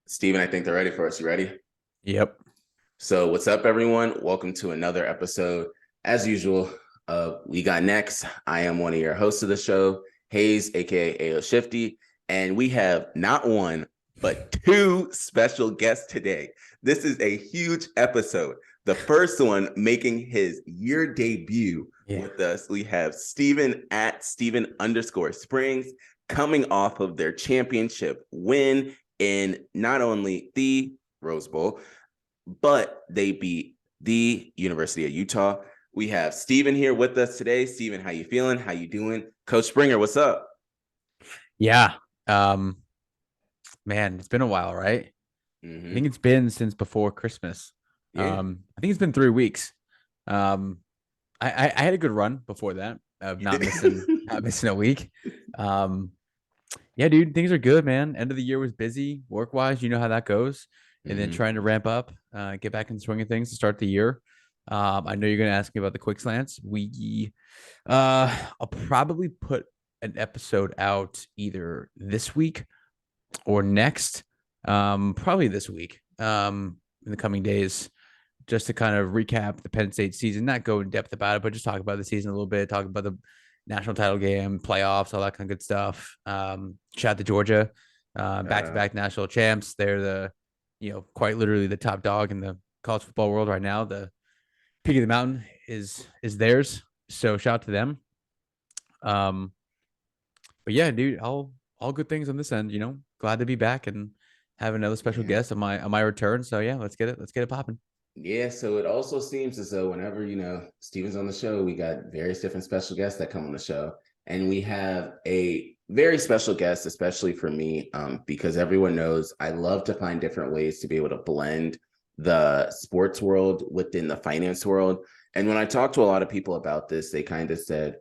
Steven, I think they're ready for us. You ready? Yep. So, what's up, everyone? Welcome to another episode. As usual, We Got Next. I am one of your hosts of the show, Hayes, aka AO Shifty, and we have not one, but two special guests today. This is a huge episode. The first one making his year debut with us. We have Steven at Steven_Springs coming off of their championship win in not only the Rose Bowl, but they beat the University of Utah. We have Steven here with us today. Steven, how you feeling? How you doing? Coach Springer, what's up? Yeah. Man, it's been a while, right? I think it's been since before Christmas. Yeah. I think it's been 3 weeks. I had a good run before that of not missing a week. Yeah, dude, things are good, man. End of the year was busy work-wise. You know how that goes. And then trying to ramp up, get back in the swing of things to start the year. I know you're going to ask me about the quick slants. I'll probably put an episode out either this week or next. Probably this week. In the coming days, just to kind of recap the Penn State season, not go in depth about it, but just talk about the season a little bit, talk about the national title game, playoffs, all that kind of good stuff. Shout out to Georgia, back-to-back national champs. They're quite literally the top dog in the college football world right now. The peak of the mountain is theirs. So shout out to them. But yeah, dude, all good things on this end. Glad to be back and have another special guest on my return. So yeah, let's get it popping. Yeah, so it also seems as though whenever, Steven's on the show, we got various different special guests that come on the show. And we have a very special guest, especially for me, because everyone knows I love to find different ways to be able to blend the sports world within the finance world. And when I talked to a lot of people about this, they kind of said,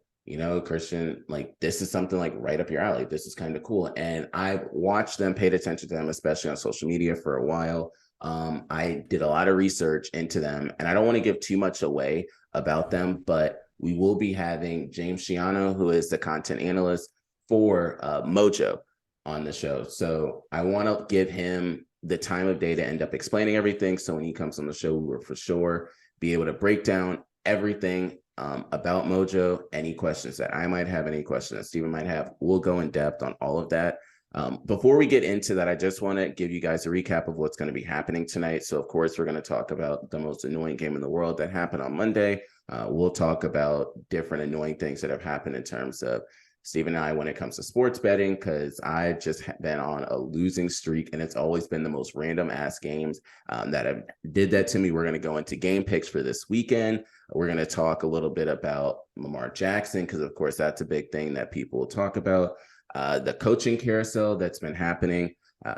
Christian, like, this is something like right up your alley. This is kind of cool. And I've watched them, paid attention to them, especially on social media for a while. I did a lot of research into them, and I don't want to give too much away about them, but we will be having James Shiano, who is the content analyst for Mojo, on the show. So I want to give him the time of day to end up explaining everything. So when he comes on the show, we will for sure be able to break down everything about Mojo. Any questions that I might have, any questions that Steven might have, we'll go in depth on all of that. Before we get into that, I just want to give you guys a recap of what's going to be happening tonight. So, of course, we're going to talk about the most annoying game in the world that happened on Monday. We'll talk about different annoying things that have happened in terms of Steve and I when it comes to sports betting, because I've just been on a losing streak, and it's always been the most random ass games that have did that to me. We're going to go into game picks for this weekend. We're going to talk a little bit about Lamar Jackson, because, of course, that's a big thing that people will talk about. The coaching carousel that's been happening.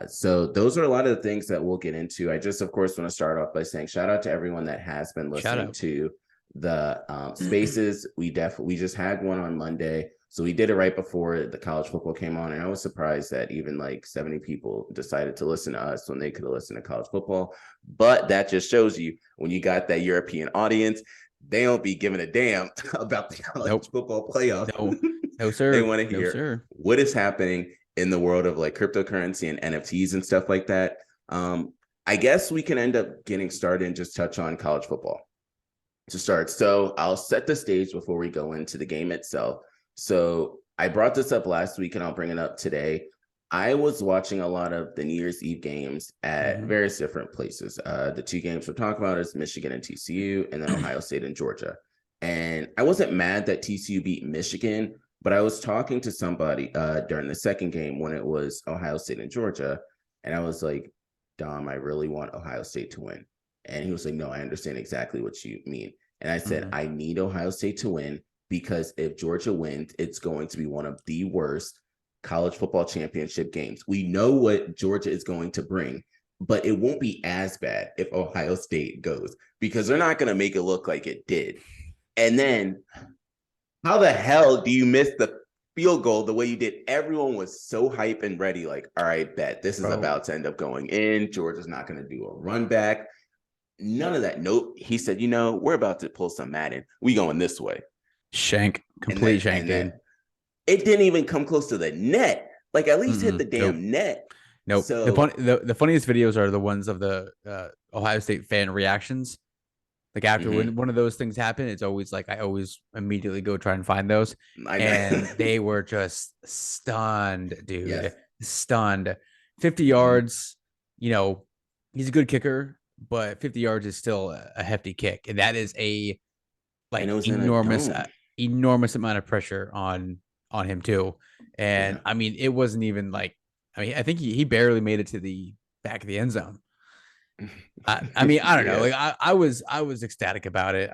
So those are a lot of the things that we'll get into. I just, of course, want to start off by saying shout out to everyone that has been listening to the spaces. We just had one on Monday. So we did it right before the college football came on. And I was surprised that even like 70 people decided to listen to us when they could have listened to college football. But that just shows you when you got that European audience, they don't be giving a damn about the college football playoffs. No, sir. They want to hear what is happening in the world of like cryptocurrency and NFTs and stuff like that. I guess we can end up getting started and just touch on college football to start. So I'll set the stage before we go into the game itself. So I brought this up last week and I'll bring it up today. I was watching a lot of the New Year's Eve games at various different places. The two games we're talking about is Michigan and TCU, and then Ohio State and Georgia. And I wasn't mad that TCU beat Michigan, but I was talking to somebody during the second game when it was Ohio State and Georgia, and I was like, Dom, I really want Ohio State to win. And he was like, no, I understand exactly what you mean. And I said, I need Ohio State to win, because if Georgia wins, it's going to be one of the worst college football championship games. We know what Georgia is going to bring, but it won't be as bad if Ohio State goes, because they're not going to make it look like it did. And then how the hell do you miss the field goal the way you did? Everyone was so hype and ready, like, all right, bet this is about to end up going in. Georgia's not going to do a run back. None of that. Nope. He said, we're about to pull some Madden. We going this way. Complete shank, dude. It didn't even come close to the net. Like, at least hit the damn net. Nope. So The funniest videos are the ones of the Ohio State fan reactions. Like after when mhm, one of those things happen, it's always like I always immediately go try and find those. I know. And they were just stunned, Yes. dude. Stunned. 50 Mhm. yards, you know, he's a good kicker, but 50 yards is still a hefty kick. And that is a And it like was in a dome. enormous amount of pressure on him too. And Yeah. I mean, it wasn't even like I mean, I think he barely made it to the back of the end zone. I mean, I don't know. Yeah. Like I was ecstatic about it.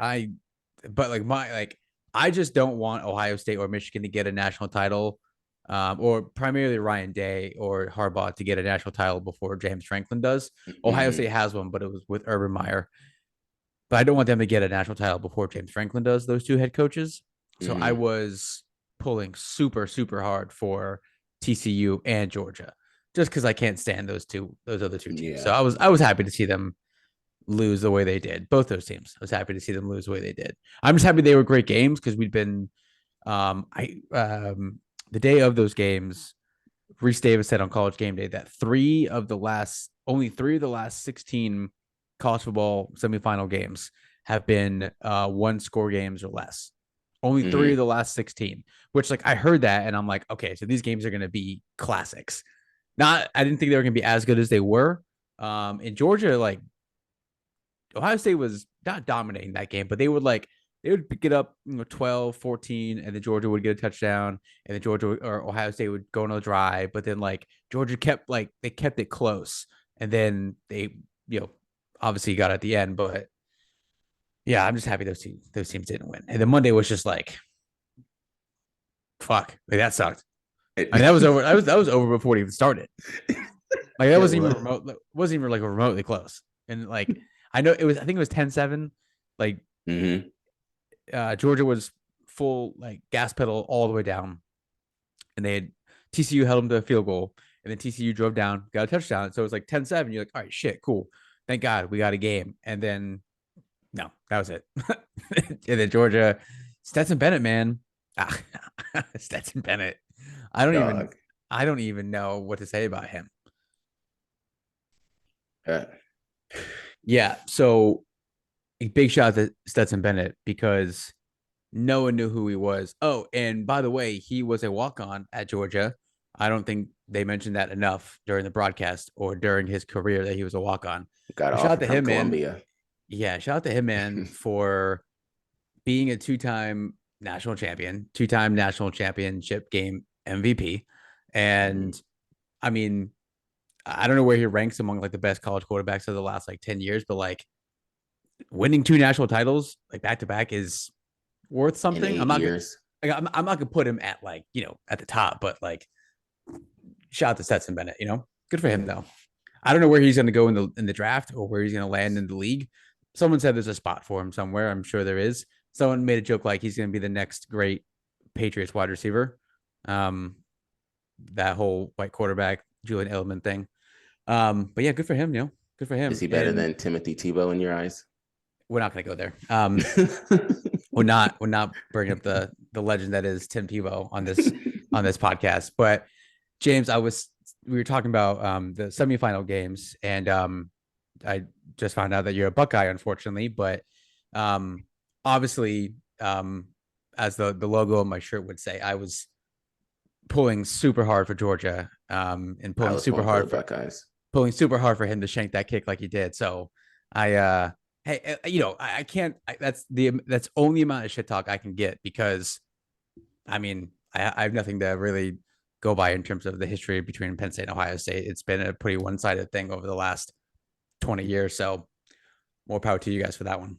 But like I just don't want Ohio State or Michigan to get a national title, or primarily Ryan Day or Harbaugh to get a national title before James Franklin does. Ohio Mhm, State has one, but it was with Urban Meyer. But I don't want them to get a national title before James Franklin does. Those two head coaches. So I mhm. was pulling super hard for TCU and Georgia, just because I can't stand those other two teams. So Yeah. I was happy to see them lose the way they did. Both those teams. I was happy to see them lose the way they did. I'm just happy they were great games because we'd been I the day of those games, Reese Davis said on College Game Day that only three of the last 16 college football semifinal games have been one score games or less. Only three of Mhm. the last 16, which like I heard that and I'm like, okay, so these games are going to be classics. Not, I didn't think they were going to be as good as they were. In Georgia, like Ohio State was not dominating that game, but they would pick it up, 12, 14, and then Georgia would get a touchdown, and then Georgia or Ohio State would go on a drive, but then like Georgia they kept it close, and then they, you know, obviously got at the end, but yeah, I'm just happy those teams didn't win. And then Monday was just like fuck, like that sucked. I mean, that was over. That was over before it even started. Like that It wasn't even was. remote. Wasn't even like remotely close. And like I know it was. I think it was 10-7. Like Mhm. Georgia was full like gas pedal all the way down, and they had TCU held them to a field goal, and then TCU drove down, got a touchdown. So it was like 10-7. You're like, all right, shit, cool. Thank God we got a game. And then no, that was it. And then Georgia, Stetson Bennett, man, ah, Stetson Bennett. I don't even Dog. I don't even know what to say about him. Uh, Yeah, so a big shout out to Stetson Bennett because no one knew who he was. Oh, and by the way, he was a walk on at Georgia. I don't think they mentioned that enough during the broadcast or during his career that he was a walk on. got an But shout out offer to from him, man. Columbia. Yeah, shout out to him, man, for being a two-time national championship game MVP. Mhm. And I mean, I don't know where he ranks among like the best college quarterbacks of the last like 10 years, but like winning two national titles like back to back is worth In something. 8 years. I'm not gonna put him at like at the top, but like shout out to Stetson Bennett. Good for him Yeah. though. I don't know where he's gonna go in the draft or where he's gonna land in the league. Someone said there's a spot for him somewhere. I'm sure there is. Someone made a joke like he's gonna be the next great Patriots wide receiver. Um, that whole white quarterback Julian Edelman thing. But yeah, good for him. Good for Is him. he better And than Timothy Tebow in your eyes? we're not gonna go there. We're not bringing up the legend that is Tim Tebow on this podcast. But James, we were talking about the semifinal games, and I just found out that you're a Buckeye, unfortunately, but um, obviously, as the logo of my shirt would say, I was pulling super hard for Georgia, and I was pulling for the Buckeyes. pulling super hard for him to shank that kick like he did. So I hey, I can't. That's only amount of shit talk I can get because I mean I have nothing to really go by in terms of the history between Penn State and Ohio State. It's been a pretty one sided thing over the last 20 years. So more power to you guys for that one.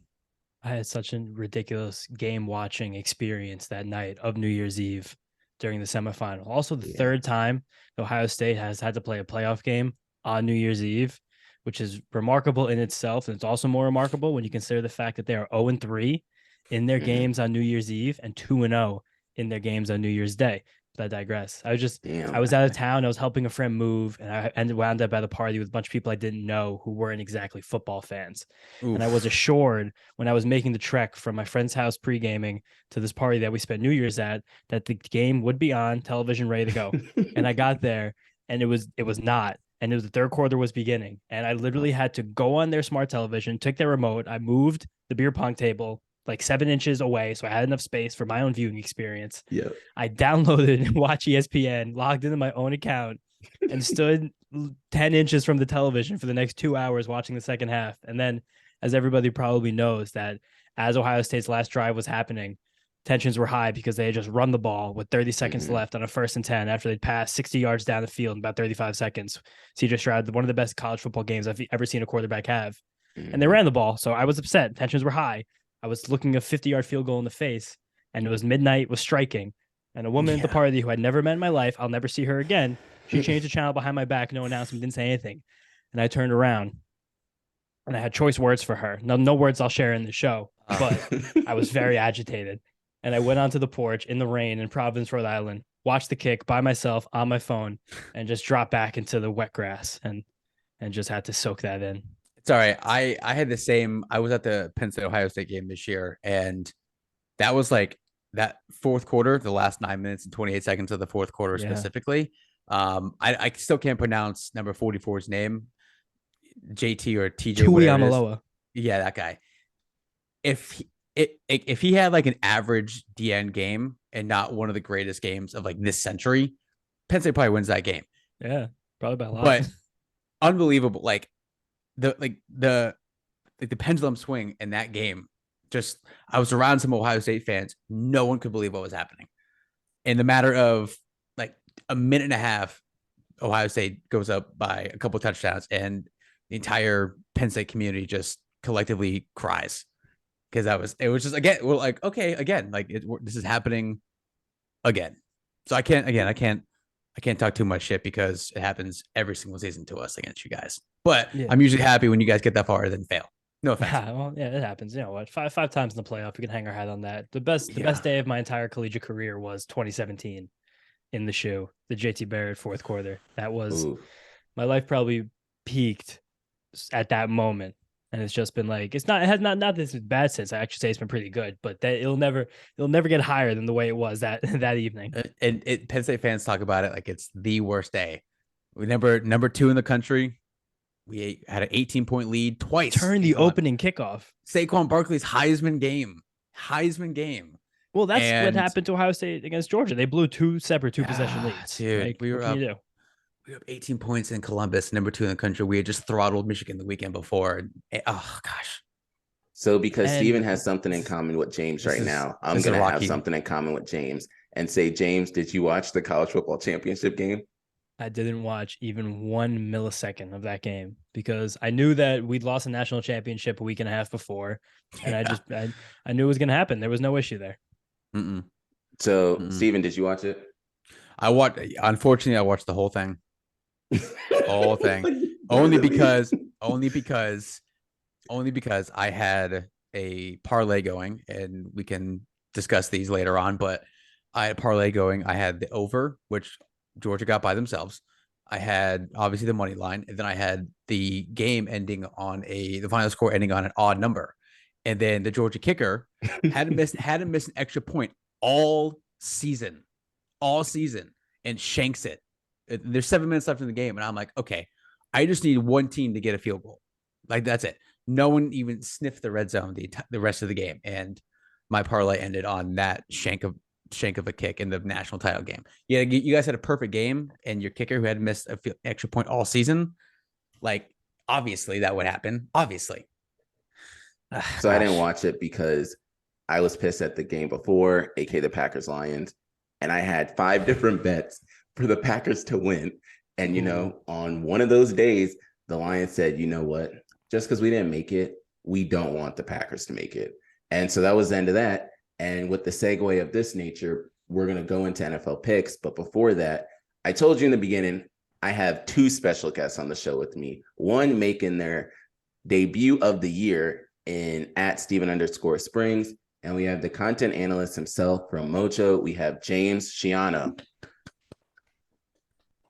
I had such a ridiculous game watching experience that night of New Year's Eve during the semifinal. Also, the Yeah. third time Ohio State has had to play a playoff game on New Year's Eve, which is remarkable in itself. And it's also more remarkable when you consider the fact that they are 0-3 in their Mhm. games on New Year's Eve and 2-0 in their games on New Year's Day. But I digress. I Damn. was out of town. I was helping a friend move, and I wound up at a party with a bunch of people I didn't know who weren't exactly football fans. And I was Oof. assured when I was making the trek from my friend's house pre-gaming to this party that we spent New Year's at that the game would be on television, ready to go. And I got there, and it was not. and it was the third quarter was beginning. And I literally had to go on their smart television, took their remote. I moved the beer pong table like 7 inches away, so I had enough space for my own viewing experience. Yeah. I downloaded and watched ESPN, logged into my own account, and stood 10 inches from the television for the next 2 hours watching the second half. And then, as everybody probably knows, that as Ohio State's last drive was happening, tensions were high because they had just run the ball with 30 seconds left on a 1st and 10 after they'd passed 60 yards down the field in about 35 seconds. CJ Stroud, one of the best college football games I've ever seen a quarterback have. And they ran the ball, so I was upset. Tensions were high. I was looking a 50-yard field goal in the face, and it was midnight, was striking. And a woman at the party who I'd never met in my life, I'll never see her again, she changed the channel behind my back, no announcement, didn't say anything. And I turned around, and I had choice words for her. No words I'll share in the show, but I was very agitated. And I went onto the porch in the rain in Providence, Rhode Island, watched the kick by myself on my phone, and just dropped back into the wet grass and just had to soak that in. It's all right. I had the same. I was at the Penn State Ohio State game this year, and that was like that fourth quarter, the last 9 minutes and 28 seconds of the fourth quarter specifically. I still can't pronounce number 44's name, JT or TJ. Tuiamaloa. Yeah, that guy. If he had like an average DN game and not one of the greatest games of like this century, Penn State probably wins that game. Yeah, probably by a lot. But unbelievable, like the pendulum swing in that game. Just I was around some Ohio State fans. No one could believe what was happening. In the matter of like a minute and a half, Ohio State goes up by a couple of touchdowns, and the entire Penn State community just collectively cries. Because it was just again, we're like, okay, again, like this is happening again. So I can't talk too much shit because it happens every single season to us against you guys. But I'm usually happy when you guys get that far, then fail. No offense. Well, yeah, it happens. You know what? Five times in the playoff, we can hang our hat on that. The best day of my entire collegiate career was 2017 in the shoe, the JT Barrett fourth quarter. That was my life probably peaked at that moment. And it's just been like, it has not this bad since. I actually say it's been pretty good, but that it'll never get higher than the way it was that evening. And Penn State fans talk about it like it's the worst day. We number 2 in the country. We had an 18-point lead twice. Turned the opening kickoff. Saquon Barkley's Heisman game. Well, that's what happened to Ohio State against Georgia. They blew 2 separate 2-possession leads. Dude, like, we were up 18 points in Columbus, number 2 in the country. We had just throttled Michigan the weekend before. Oh, gosh. So because Steven has something in common with James right now, I'm going to have something in common with James and say, James, did you watch the college football championship game? I didn't watch even 1 millisecond of that game because I knew that we'd lost a national championship a week and a half before. And I knew it was going to happen. There was no issue there. So, Steven, did you watch it? Unfortunately, I watched the whole thing. Whole thing. only because I had a parlay going, and we can discuss these later on, but I had a parlay going. I had the over, which Georgia got by themselves. I had obviously the money line, and then I had the game ending on the final score ending on an odd number. And then the Georgia kicker hadn't missed an extra point all season, and shanks it. There's 7 minutes left in the game, and I'm like, okay, I just need one team to get a field goal. Like, that's it. No one even sniffed the red zone the rest of the game, and my parlay ended on that shank of a kick in the national title game. Yeah, you guys had a perfect game, and your kicker who had missed an extra point all season, like, obviously that would happen. Obviously. So I didn't watch it because I was pissed at the game before, aka the Packers Lions, and I had 5 different bets for the Packers to win. And, on one of those days, the Lions said, you know what, just because we didn't make it, we don't want the Packers to make it. And so that was the end of that. And with the segue of this nature, we're going to go into NFL picks. But before that, I told you in the beginning, I have 2 special guests on the show with me. One making their debut of the year in @Steven_Springs. And we have the content analyst himself from Mojo. We have James Shiano.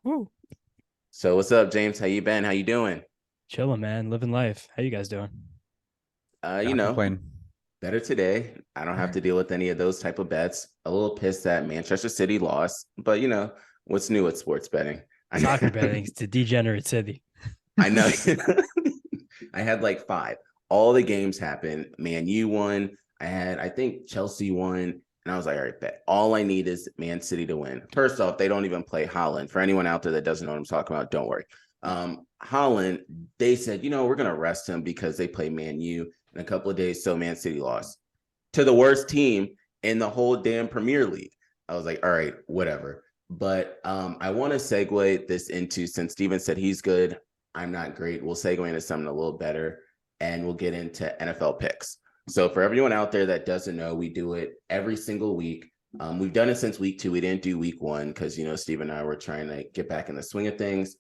Woo. So what's up, James? How you been? How you doing? Chilling, man. Living life. How you guys doing? Better today. I don't have to deal with any of those type of bets. A little pissed that Manchester City lost, but what's new with sports betting? Soccer betting to degenerate city. I know. I had like 5. All the games happened. Man U won. I think Chelsea won. And I was like, all right, bet. All I need is Man City to win. First off, they don't even play Holland. For anyone out there that doesn't know what I'm talking about, don't worry. Holland, they said, we're going to rest him because they play Man U in a couple of days. So Man City lost to the worst team in the whole damn Premier League. I was like, all right, whatever. But I want to segue this into, since Steven said he's good, I'm not great. We'll segue into something a little better, and we'll get into NFL picks. So for everyone out there that doesn't know, we do it every single week. We've done it since week 2. We didn't do week 1 because, Steve and I were trying to get back in the swing of things.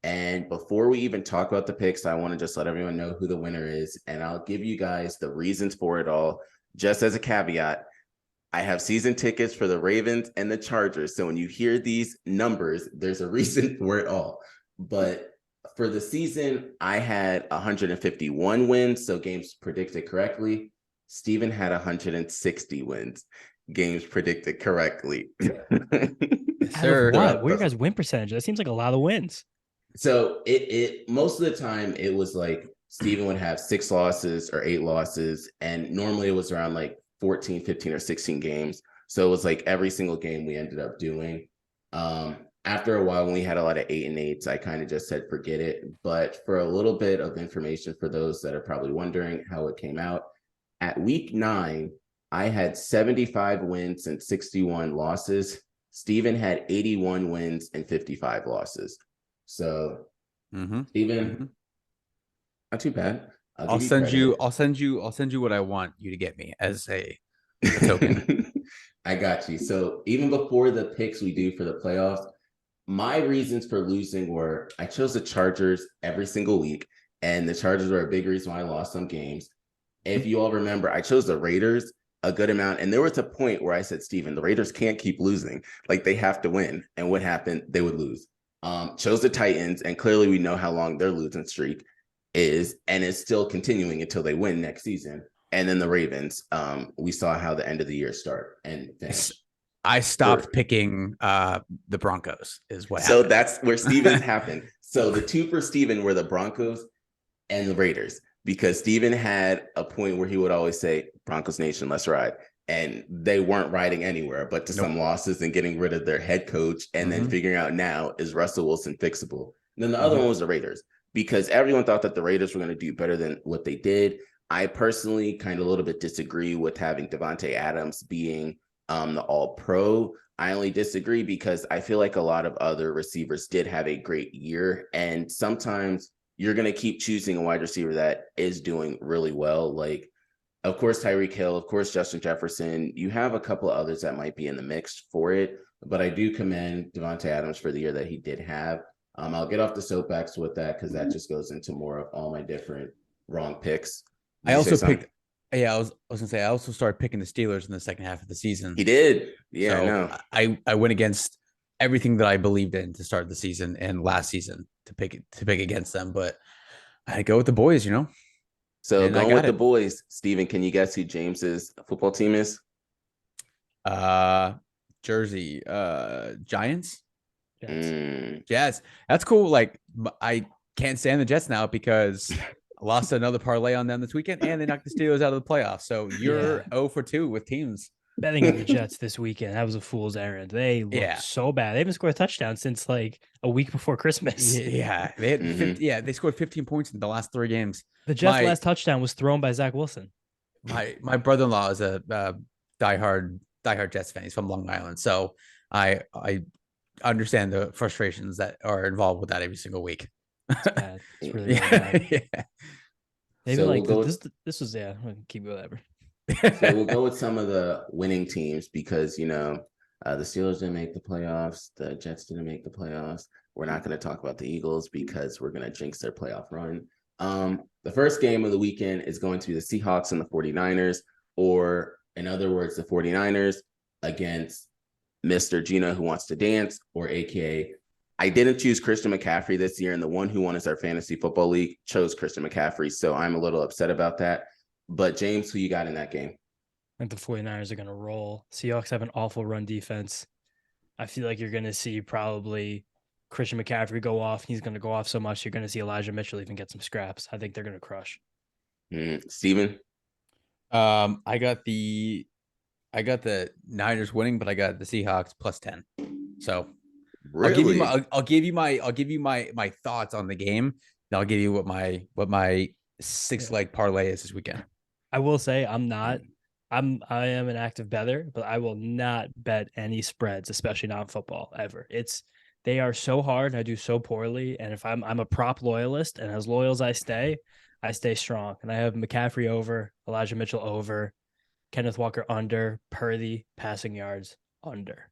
And before we even talk about the picks, I want to just let everyone know who the winner is. And I'll give you guys the reasons for it all. Just as a caveat, I have season tickets for the Ravens and the Chargers. So when you hear these numbers, there's a reason for it all. But for the season, I had 151 wins, so games predicted correctly. Steven had 160 wins, games predicted correctly. Sir, what are your guys' win percentage? That seems like a lot of wins. So it most of the time it was like Steven would have 6 losses or 8 losses, and normally it was around like 14, 15, or 16 games. So it was like every single game we ended up doing. After a while, when we had a lot of 8 and 8s, I kind of just said, forget it. But for a little bit of information for those that are probably wondering how it came out, at week 9, I had 75 wins and 61 losses. Steven had 81 wins and 55 losses. So, Steven, not too bad. I'll send you what I want you to get me as a token. I got you. So even before the picks we do for the playoffs, my reasons for losing were I chose the Chargers every single week, and the Chargers were a big reason why I lost some games. If you all remember, I chose the Raiders a good amount, and there was a point where I said, Steven, the Raiders can't keep losing. Like, they have to win. And what happened? They would lose. Chose the Titans, and clearly we know how long their losing streak is, and it's still continuing until they win next season. And then the Ravens, we saw how the end of the year start and finish. I stopped picking the Broncos is what so happened. That's where Steven's happened. So the 2 for Steven were the Broncos and the Raiders, because Steven had a point where he would always say, Broncos Nation, let's ride. And they weren't riding anywhere but to some losses and getting rid of their head coach, and then figuring out now, is Russell Wilson fixable? And then the other one was the Raiders, because everyone thought that the Raiders were going to do better than what they did. I personally kind of a little bit disagree with having Devontae Adams being the all-pro. I only disagree because I feel like a lot of other receivers did have a great year, and sometimes you're going to keep choosing a wide receiver that is doing really well. Like, of course, Tyreek Hill, of course, Justin Jefferson. You have a couple of others that might be in the mix for it, but I do commend Devontae Adams for the year that he did have. I'll get off the soapbox with that because that just goes into more of all my different wrong picks. I also picked. Yeah, I was gonna say I also started picking the Steelers in the second half of the season. He did. Yeah, so I know. I went against everything that I believed in to start the season and last season to pick against them, but I had to go with the boys, So and going with the boys, Steven, can you guess who James's football team is? Jersey, Giants. Jets. That's cool. Like, I can't stand the Jets now because I lost another parlay on them this weekend, and they knocked the Steelers out of the playoffs. So you're 0 for 2 with teams. Betting on the Jets this weekend, that was a fool's errand. They look so bad. They haven't scored a touchdown since like a week before Christmas. Yeah, they had they scored 15 points in the last 3 games. The Jets' last touchdown was thrown by Zach Wilson. My brother-in-law is a diehard Jets fan. He's from Long Island, so I understand the frustrations that are involved with that every single week. It's bad. It's really bad. Yeah. Maybe so like this was keep whatever. So we'll go with some of the winning teams because the Steelers didn't make the playoffs, the Jets didn't make the playoffs. We're not going to talk about the Eagles because we're going to jinx their playoff run. The first game of the weekend is going to be the Seahawks and the 49ers, or in other words, the 49ers against Mr. Gina Who Wants to Dance, or AKA, I didn't choose Christian McCaffrey this year, and the one who won us our fantasy football league chose Christian McCaffrey. So I'm a little upset about that. But James, who you got in that game? I think the 49ers are going to roll. Seahawks have an awful run defense. I feel like you're going to see probably Christian McCaffrey go off. He's going to go off so much. You're going to see Elijah Mitchell even get some scraps. I think they're going to crush. Steven? I got the Niners winning, but I got the Seahawks plus 10. So Really? I'll give you my thoughts on the game. And I'll give you what my 6-leg parlay is this weekend. I will say I am an active bettor, but I will not bet any spreads, especially not in football ever. They are so hard. I do so poorly. And if I'm a prop loyalist, and as loyal as I stay strong. And I have McCaffrey over, Elijah Mitchell over, Kenneth Walker under, Purdy passing yards under.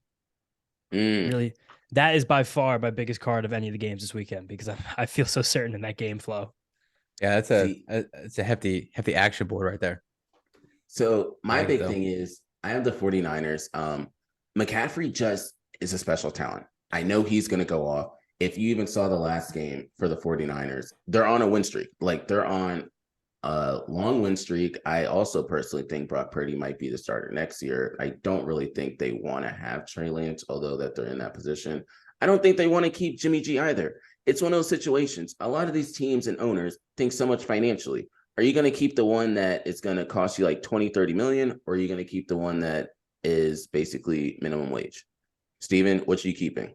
Really, that is by far my biggest card of any of the games this weekend because I feel so certain in that game flow. Yeah, it's a hefty action board right there. So my big thing is I have the 49ers. McCaffrey just is a special talent. I know he's going to go off. If you even saw the last game for the 49ers, they're on a win streak. Like they're on a long win streak. I also personally think Brock Purdy might be the starter next year. I don't really think they want to have Trey Lance, although that they're in that position. I don't think they want to keep Jimmy G either. It's one of those situations. A lot of these teams and owners think so much financially. Are you going to keep the one that is going to cost you like 20, 30 million? Or are you going to keep the one that is basically minimum wage? Steven, what are you keeping?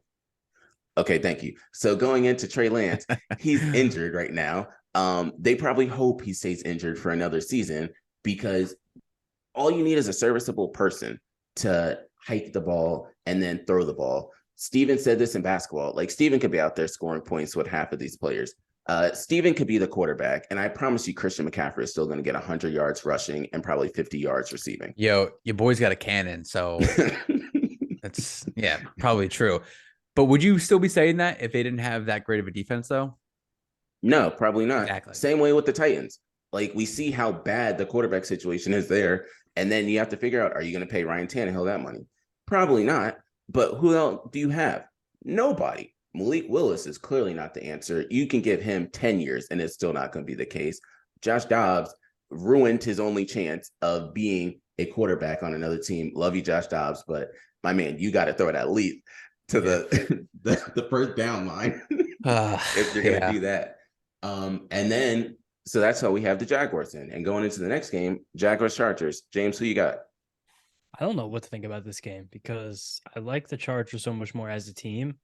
Okay, thank you. So going into Trey Lance, he's injured right now. They probably hope he stays injured for another season because all you need is a serviceable person to hike the ball and then throw the ball. Steven said this in basketball. Like Steven could be out there scoring points with half of these players. Steven could be the quarterback, and I promise you Christian McCaffrey is still going to get 100 yards rushing and probably 50 yards receiving. Yo, your boy's got a cannon, so that's probably true. But would you still be saying that if they didn't have that great of a defense, though? No, probably not. Exactly. Same way with the Titans. Like we see how bad the quarterback situation is there, and then you have to figure out, are you going to pay Ryan Tannehill that money? Probably not. But who else do you have? Nobody. Malik Willis is clearly not the answer. You can give him 10 years, and it's still not going to be the case. Josh Dobbs ruined his only chance of being a quarterback on another team. Love you, Josh Dobbs, but my man, you got to throw it at least to the first down line if you're going to do that. And then, so that's how we have the Jaguars in. And going into the next game, Jaguars-Chargers. James, who you got? I don't know what to think about this game because I like the Chargers so much more as a team,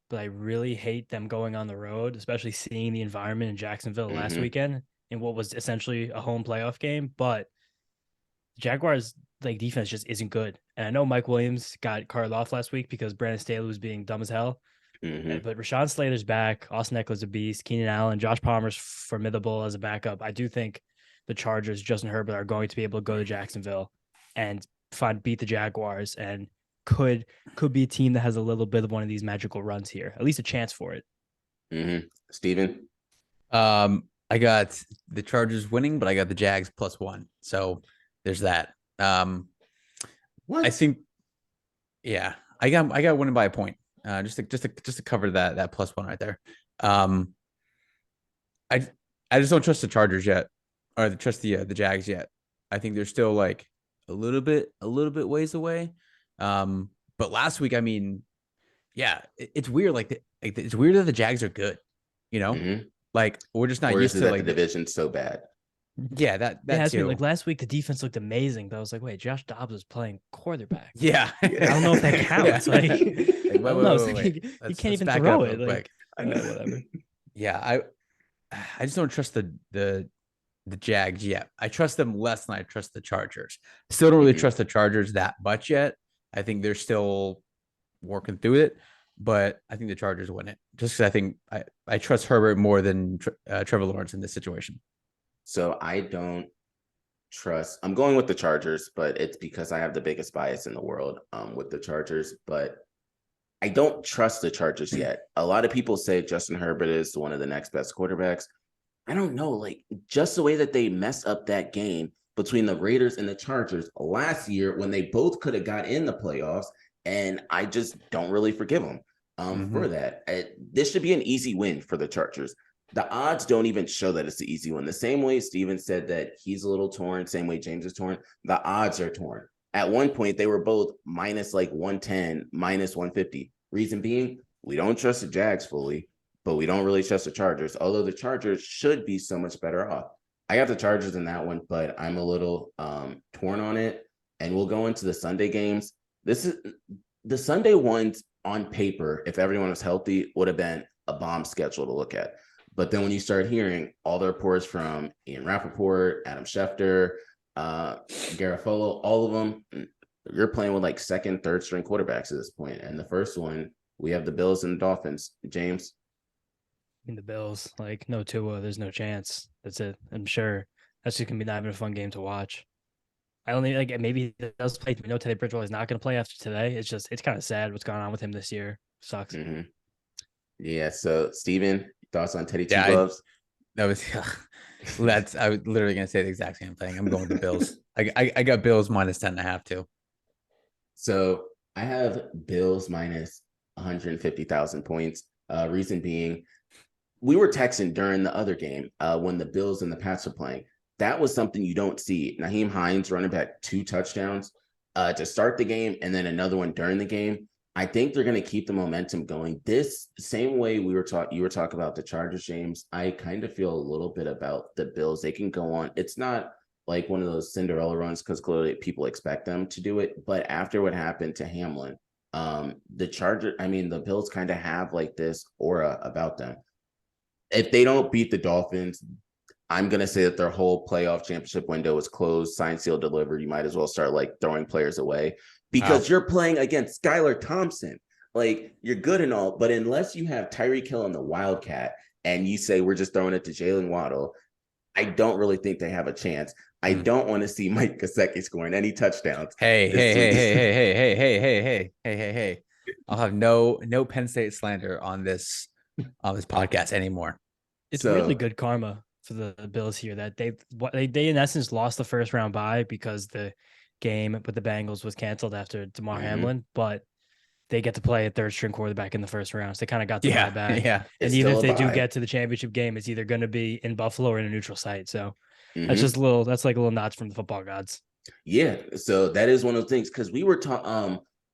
but I really hate them going on the road, especially seeing the environment in Jacksonville last weekend in what was essentially a home playoff game. But Jaguars defense just isn't good. And I know Mike Williams got carted off last week because Brandon Staley was being dumb as hell. But Rashawn Slater's back. Austin Eckler's a beast. Keenan Allen, Josh Palmer's formidable as a backup. I do think the Chargers, Justin Herbert, are going to be able to go to Jacksonville and beat the Jaguars and could be a team that has a little bit of one of these magical runs here, at least a chance for it. Steven? I got the Chargers winning, but I got the Jags +1. So there's that. What? I think, I got winning by a point. Just to cover that +1 right there. I just don't trust the Chargers yet, or trust the Jags yet. I think they're still like a little bit ways away. But last week, I mean, it's weird. It's weird that the Jags are good. You know, like we're just not used to the division so bad. Yeah, that has been like last week. The defense looked amazing, but I was like, wait, Josh Dobbs was playing quarterback. Yeah, I don't know if that counts. Wait. You can't even throw it. Whatever. Yeah, I just don't trust the Jags yet. I trust them less than I trust the Chargers. Still don't really trust the Chargers that much yet. I think they're still working through it, but I think the Chargers win it just because I think I trust Herbert more than Trevor Lawrence in this situation. So I don't trust. I'm going with the Chargers, but it's because I have the biggest bias in the world with the Chargers. But I don't trust the Chargers yet. A lot of people say Justin Herbert is one of the next best quarterbacks. I don't know, like just the way that they messed up that game between the Raiders and the Chargers last year when they both could have got in the playoffs. And I just don't really forgive them for that. This should be an easy win for the Chargers. The odds don't even show that it's the easy one. The same way Steven said that he's a little torn, same way James is torn, the odds are torn. At one point, they were both minus like 110, minus 150. Reason being, we don't trust the Jags fully, but we don't really trust the Chargers, although the Chargers should be so much better off. I got the Chargers in that one, but I'm a little torn on it. And we'll go into the Sunday games. This is the Sunday ones on paper, if everyone was healthy, would have been a bomb schedule to look at. But then when you start hearing all the reports from Ian Rappaport, Adam Schefter, Garofalo, all of them, you're playing with like second, third string quarterbacks at this point. And the first one, we have the Bills and the Dolphins. James? In the Bills, like no Tua, there's no chance. That's it. I'm sure that's just gonna be not even a fun game to watch. I only like maybe he does play. We know Teddy Bridgewater is not going to play after today. It's kind of sad what's going on with him this year. Sucks. Mm-hmm. Yeah. So, Steven, thoughts on Teddy Two Yeah, Gloves? That was I was literally gonna say the exact same thing. I'm going with the Bills. I got Bills minus 10.5 too. So I have Bills minus 150,000 points. Reason being, we were texting during the other game when the Bills and the Pats were playing. That was something you don't see. Nyheim Hines running back 2 touchdowns to start the game, and then another one during the game. I think they're going to keep the momentum going. This same way you were talking about the Chargers, James. I kind of feel a little bit about the Bills. They can go on. It's not like one of those Cinderella runs because clearly people expect them to do it. But after what happened to Hamlin, the Bills kind of have like this aura about them. If they don't beat the Dolphins, I'm going to say that their whole playoff championship window is closed, signed, sealed, delivered. You might as well start like throwing players away because you're playing against Skylar Thompson. Like, you're good and all, but unless you have Tyreek Hill on the Wildcat and you say we're just throwing it to Jalen Waddle, I don't really think they have a chance. I don't want to see Mike Gesicki scoring any touchdowns. Hey. I'll have no Penn State slander on this podcast anymore. It's really good karma for the Bills here that they in essence lost the first round bye because the game with the Bengals was canceled after DeMar Hamlin, but they get to play a third string quarterback in the first round. So they kind of got the bye back. Yeah. And even if they do get to the championship game, it's either going to be in Buffalo or in a neutral site. So that's just that's like a little nods from the football gods. Yeah. So that is one of the things, because we were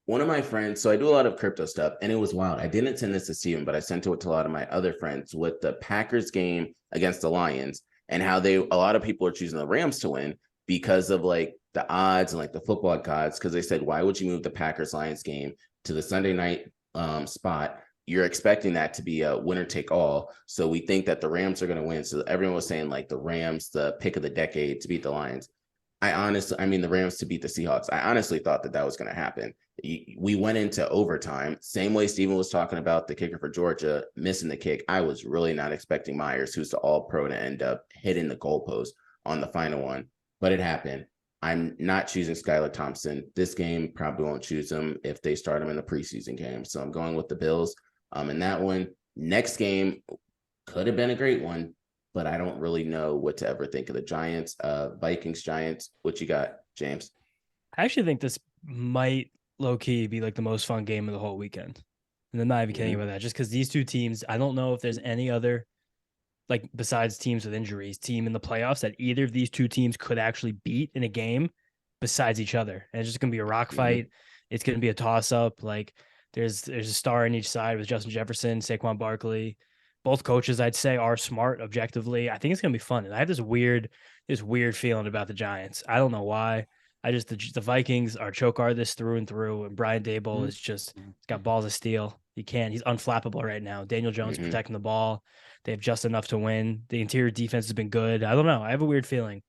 one of my friends, so I do a lot of crypto stuff, and it was wild. I didn't send this to Steven, but I sent it to a lot of my other friends with the Packers game against the Lions and how a lot of people are choosing the Rams to win because of like the odds and like the football gods, because they said, why would you move the Packers Lions game to the Sunday night spot? You're expecting that to be a winner take all. So we think that the Rams are going to win. So everyone was saying like the Rams, the pick of the decade to beat the Lions. The Rams to beat the Seahawks. I honestly thought that was going to happen. We went into overtime, same way Steven was talking about the kicker for Georgia missing the kick. I was really not expecting Myers, who's the all-pro, to end up hitting the goalpost on the final one, but it happened. I'm not choosing Skylar Thompson. This game probably won't choose him if they start him in the preseason game. So I'm going with the Bills in that one. Next game could have been a great one, but I don't really know what to ever think of the Giants. Vikings, Giants. What you got, James? I actually think this might low-key be like the most fun game of the whole weekend. And I'm not even kidding about that. Just because these two teams, I don't know if there's any other, like besides teams with injuries, team in the playoffs that either of these two teams could actually beat in a game besides each other. And it's just going to be a rock fight. It's going to be a toss-up. Like there's a star on each side with Justin Jefferson, Saquon Barkley. Both coaches, I'd say, are smart objectively. I think it's going to be fun. And I have this weird feeling about the Giants. I don't know why. The Vikings are choke artists through and through. And Brian Dable is just, he's got balls of steel. He's unflappable right now. Daniel Jones protecting the ball. They have just enough to win. The interior defense has been good. I don't know. I have a weird feeling.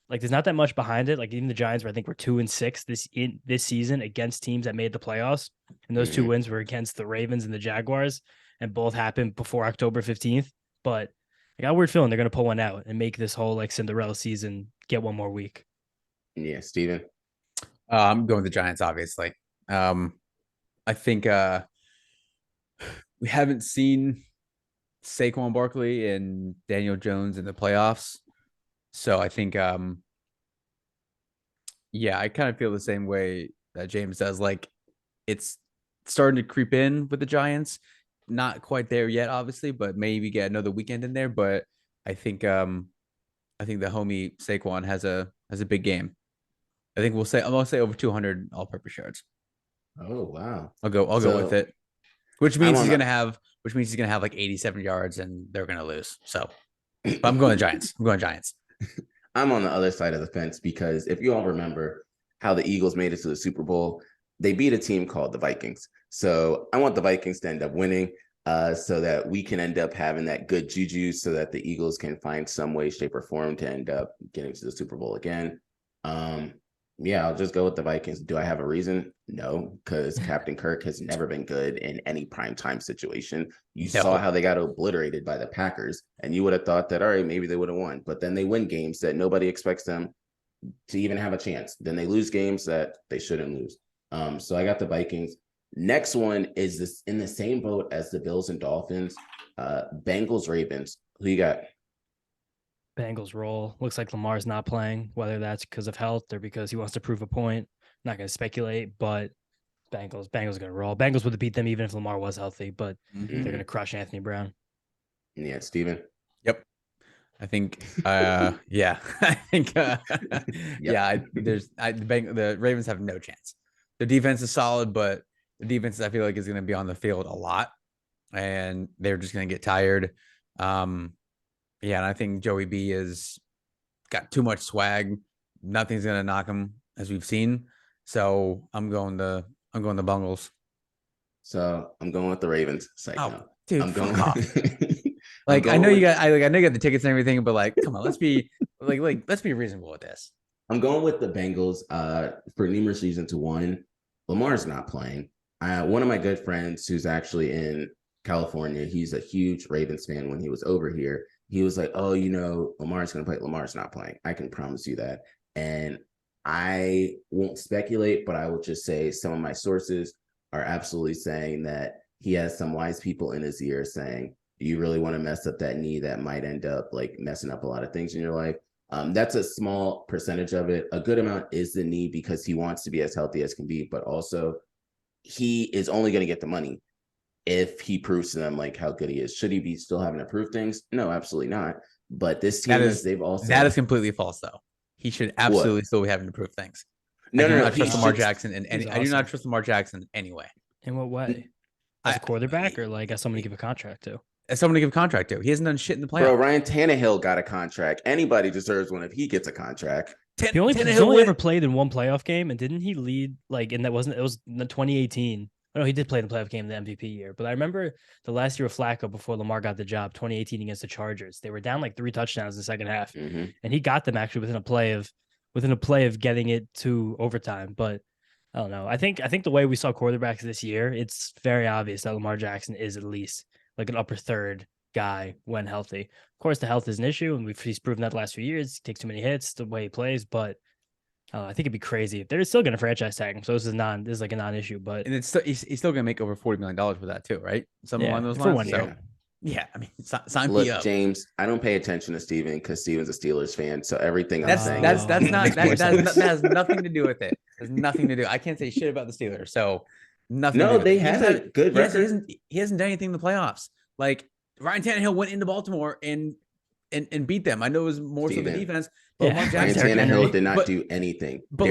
Like there's not that much behind it. Like even the Giants, where I think we're 2-6 this season against teams that made the playoffs. And those two wins were against the Ravens and the Jaguars. And both happened before October 15th. But I got a weird feeling they're going to pull one out and make this whole like Cinderella season get one more week. Yeah, Steven? I'm going with the Giants, obviously. I think we haven't seen Saquon Barkley and Daniel Jones in the playoffs. So I think, I kind of feel the same way that James does. Like it's starting to creep in with the Giants. Not quite there yet, obviously, but maybe get another weekend in there. But I think the homie Saquon has a big game. I'm gonna say over 200 all-purpose yards. Oh wow! I'll go with it. which means I'm he's on gonna have like 87 yards and they're gonna lose. So but I'm going the Giants. I'm going Giants. I'm on the other side of the fence because if you all remember how the Eagles made it to the Super Bowl, they beat a team called the Vikings. So I want the Vikings to end up winning so that we can end up having that good juju so that the Eagles can find some way, shape, or form to end up getting to the Super Bowl again. Yeah, I'll just go with the Vikings. Do I have a reason? No, because Captain Kirk has never been good in any primetime situation. You saw how they got obliterated by the Packers, and you would have thought that, all right, maybe they would have won. But then they win games that nobody expects them to even have a chance. Then they lose games that they shouldn't lose. So I got the Vikings. Next one is this in the same boat as the Bills and Dolphins. Bengals, Ravens. Who you got? Bengals roll. Looks like Lamar's not playing, whether that's because of health or because he wants to prove a point. Not going to speculate, but Bengals are going to roll. Bengals would have beat them even if Lamar was healthy, but they're going to crush Anthony Brown. Yeah, Steven. Yep. I think, yeah, I think, the Ravens have no chance. The defense is solid, but the defense, I feel like, is going to be on the field a lot, and they're just going to get tired. Yeah, and I think Joey B has got too much swag. Nothing's going to knock him, as we've seen. So I'm going the Bengals. So I'm going with the Ravens. Oh, dude, I'm going off. Like I know you got the tickets and everything, but like, come on, let's be let's be reasonable with this. I'm going with the Bengals for numerous reasons. One, Lamar's not playing. One of my good friends who's actually in California, he's a huge Ravens fan. When he was over here, he was like, oh, Lamar's going to play. Lamar's not playing. I can promise you that. And I won't speculate, but I will just say some of my sources are absolutely saying that he has some wise people in his ear saying, do you really want to mess up that knee that might end up like messing up a lot of things in your life? That's a small percentage of it. A good amount is the knee because he wants to be as healthy as can be, but also he is only going to get the money if he proves to them like how good he is. Should he be still having to prove things? No, absolutely not. But this team that is completely false though. He should absolutely still be having to prove things. I do not trust Lamar Jackson in any. I do not trust Lamar Jackson anyway. In what way? As a quarterback or like as someone to give a contract to? As someone to give a contract to. He hasn't done shit in the playoffs. Bro, Ryan Tannehill got a contract. Anybody deserves one if he gets a contract. He only ever played in one playoff game, and didn't he lead like in that wasn't it was in the 2018? No, he did play in the playoff game the MVP year. But I remember the last year of Flacco before Lamar got the job, 2018 against the Chargers. They were down like 3 touchdowns in the second half, and he got them actually within a play of getting it to overtime. But I don't know. I think the way we saw quarterbacks this year, it's very obvious that Lamar Jackson is at least like an upper third guy when healthy. Of course, the health is an issue, and he's proven that the last few years. He takes too many hits, the way he plays, but I think it'd be crazy. They're still going to franchise tag him, so this is like a non-issue. But and he's still going to make over $40 million for that too, right? Something along those lines. For 1 year. Yeah, I mean, sign Look, me up. James, I don't pay attention to Steven because Steven's a Steelers fan. So everything that has nothing to do with it. There's nothing to do. I can't say shit about the Steelers. So nothing. No, they have a good record. He hasn't done anything in the playoffs. Like Ryan Tannehill went into Baltimore and beat them. I know it was more so the defense. But Ryan Tannehill did not do anything. But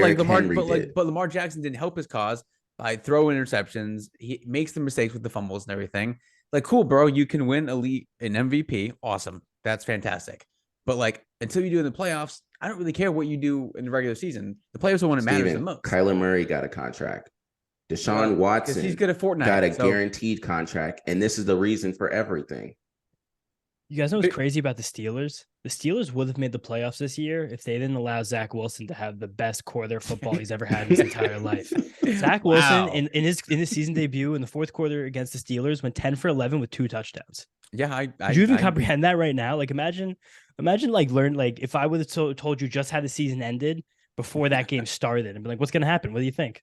Lamar Jackson didn't help his cause by throwing interceptions. He makes the mistakes with the fumbles and everything. Like, cool, bro. You can win an MVP. Awesome. That's fantastic. But like, until you do in the playoffs, I don't really care what you do in the regular season. The playoffs are when it matters the most. Kyler Murray got a contract. Deshaun Watson he's good at Fortnite, got a guaranteed contract. And this is the reason for everything. You guys know what's crazy about the Steelers? The Steelers would have made the playoffs this year if they didn't allow Zach Wilson to have the best quarter football he's ever had in his entire life. Zach Wilson in his season debut in the fourth quarter against the Steelers went 10 for 11 with 2 touchdowns. Yeah, Could you even comprehend that right now? Like imagine if I would have told you just how the season ended before that game started and be like, what's gonna happen? What do you think?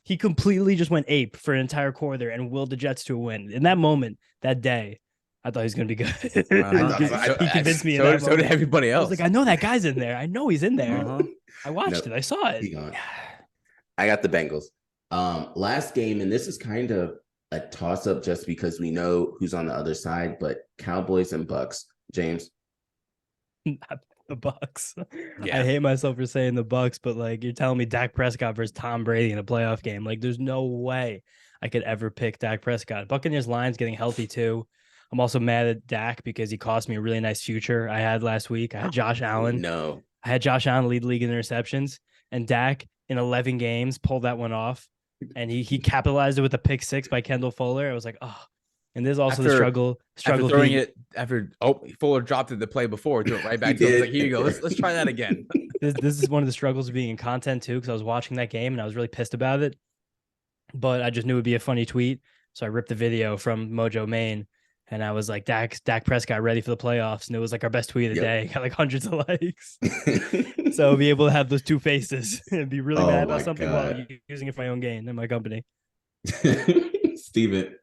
He completely just went ape for an entire quarter and willed the Jets to a win. In that moment, that day, I thought he was going to be good. He convinced me. So did everybody else. I was like, I know that guy's in there. I know he's in there. I watched it. I saw it. I got the Bengals. Last game, and this is kind of a toss-up just because we know who's on the other side, but Cowboys and Bucks. James? Not the Bucks. Yeah. I hate myself for saying the Bucks, but like you're telling me Dak Prescott versus Tom Brady in a playoff game. Like there's no way. I could ever pick Dak Prescott. Buccaneers line's getting healthy too. I'm also mad at Dak because he cost me a really nice future I had last week. I had Josh Allen. No. I had Josh Allen lead the league in interceptions, and Dak in 11 games pulled that one off, and he capitalized it with a pick six by Kendall Fuller. I was like, oh. And there's also the struggle after throwing it after Fuller dropped it the play before, threw it right back to him. I was like, here you go. Let's try that again. This is one of the struggles of being in content too, because I was watching that game and I was really pissed about it. But I just knew it would be a funny tweet. So I ripped the video from Mojo Maine and I was like, Dak Prescott ready for the playoffs. And it was like our best tweet of the day. Got like hundreds of likes. So I'll be able to have those two faces and be really mad about something while using it for my own gain in my company. Steven.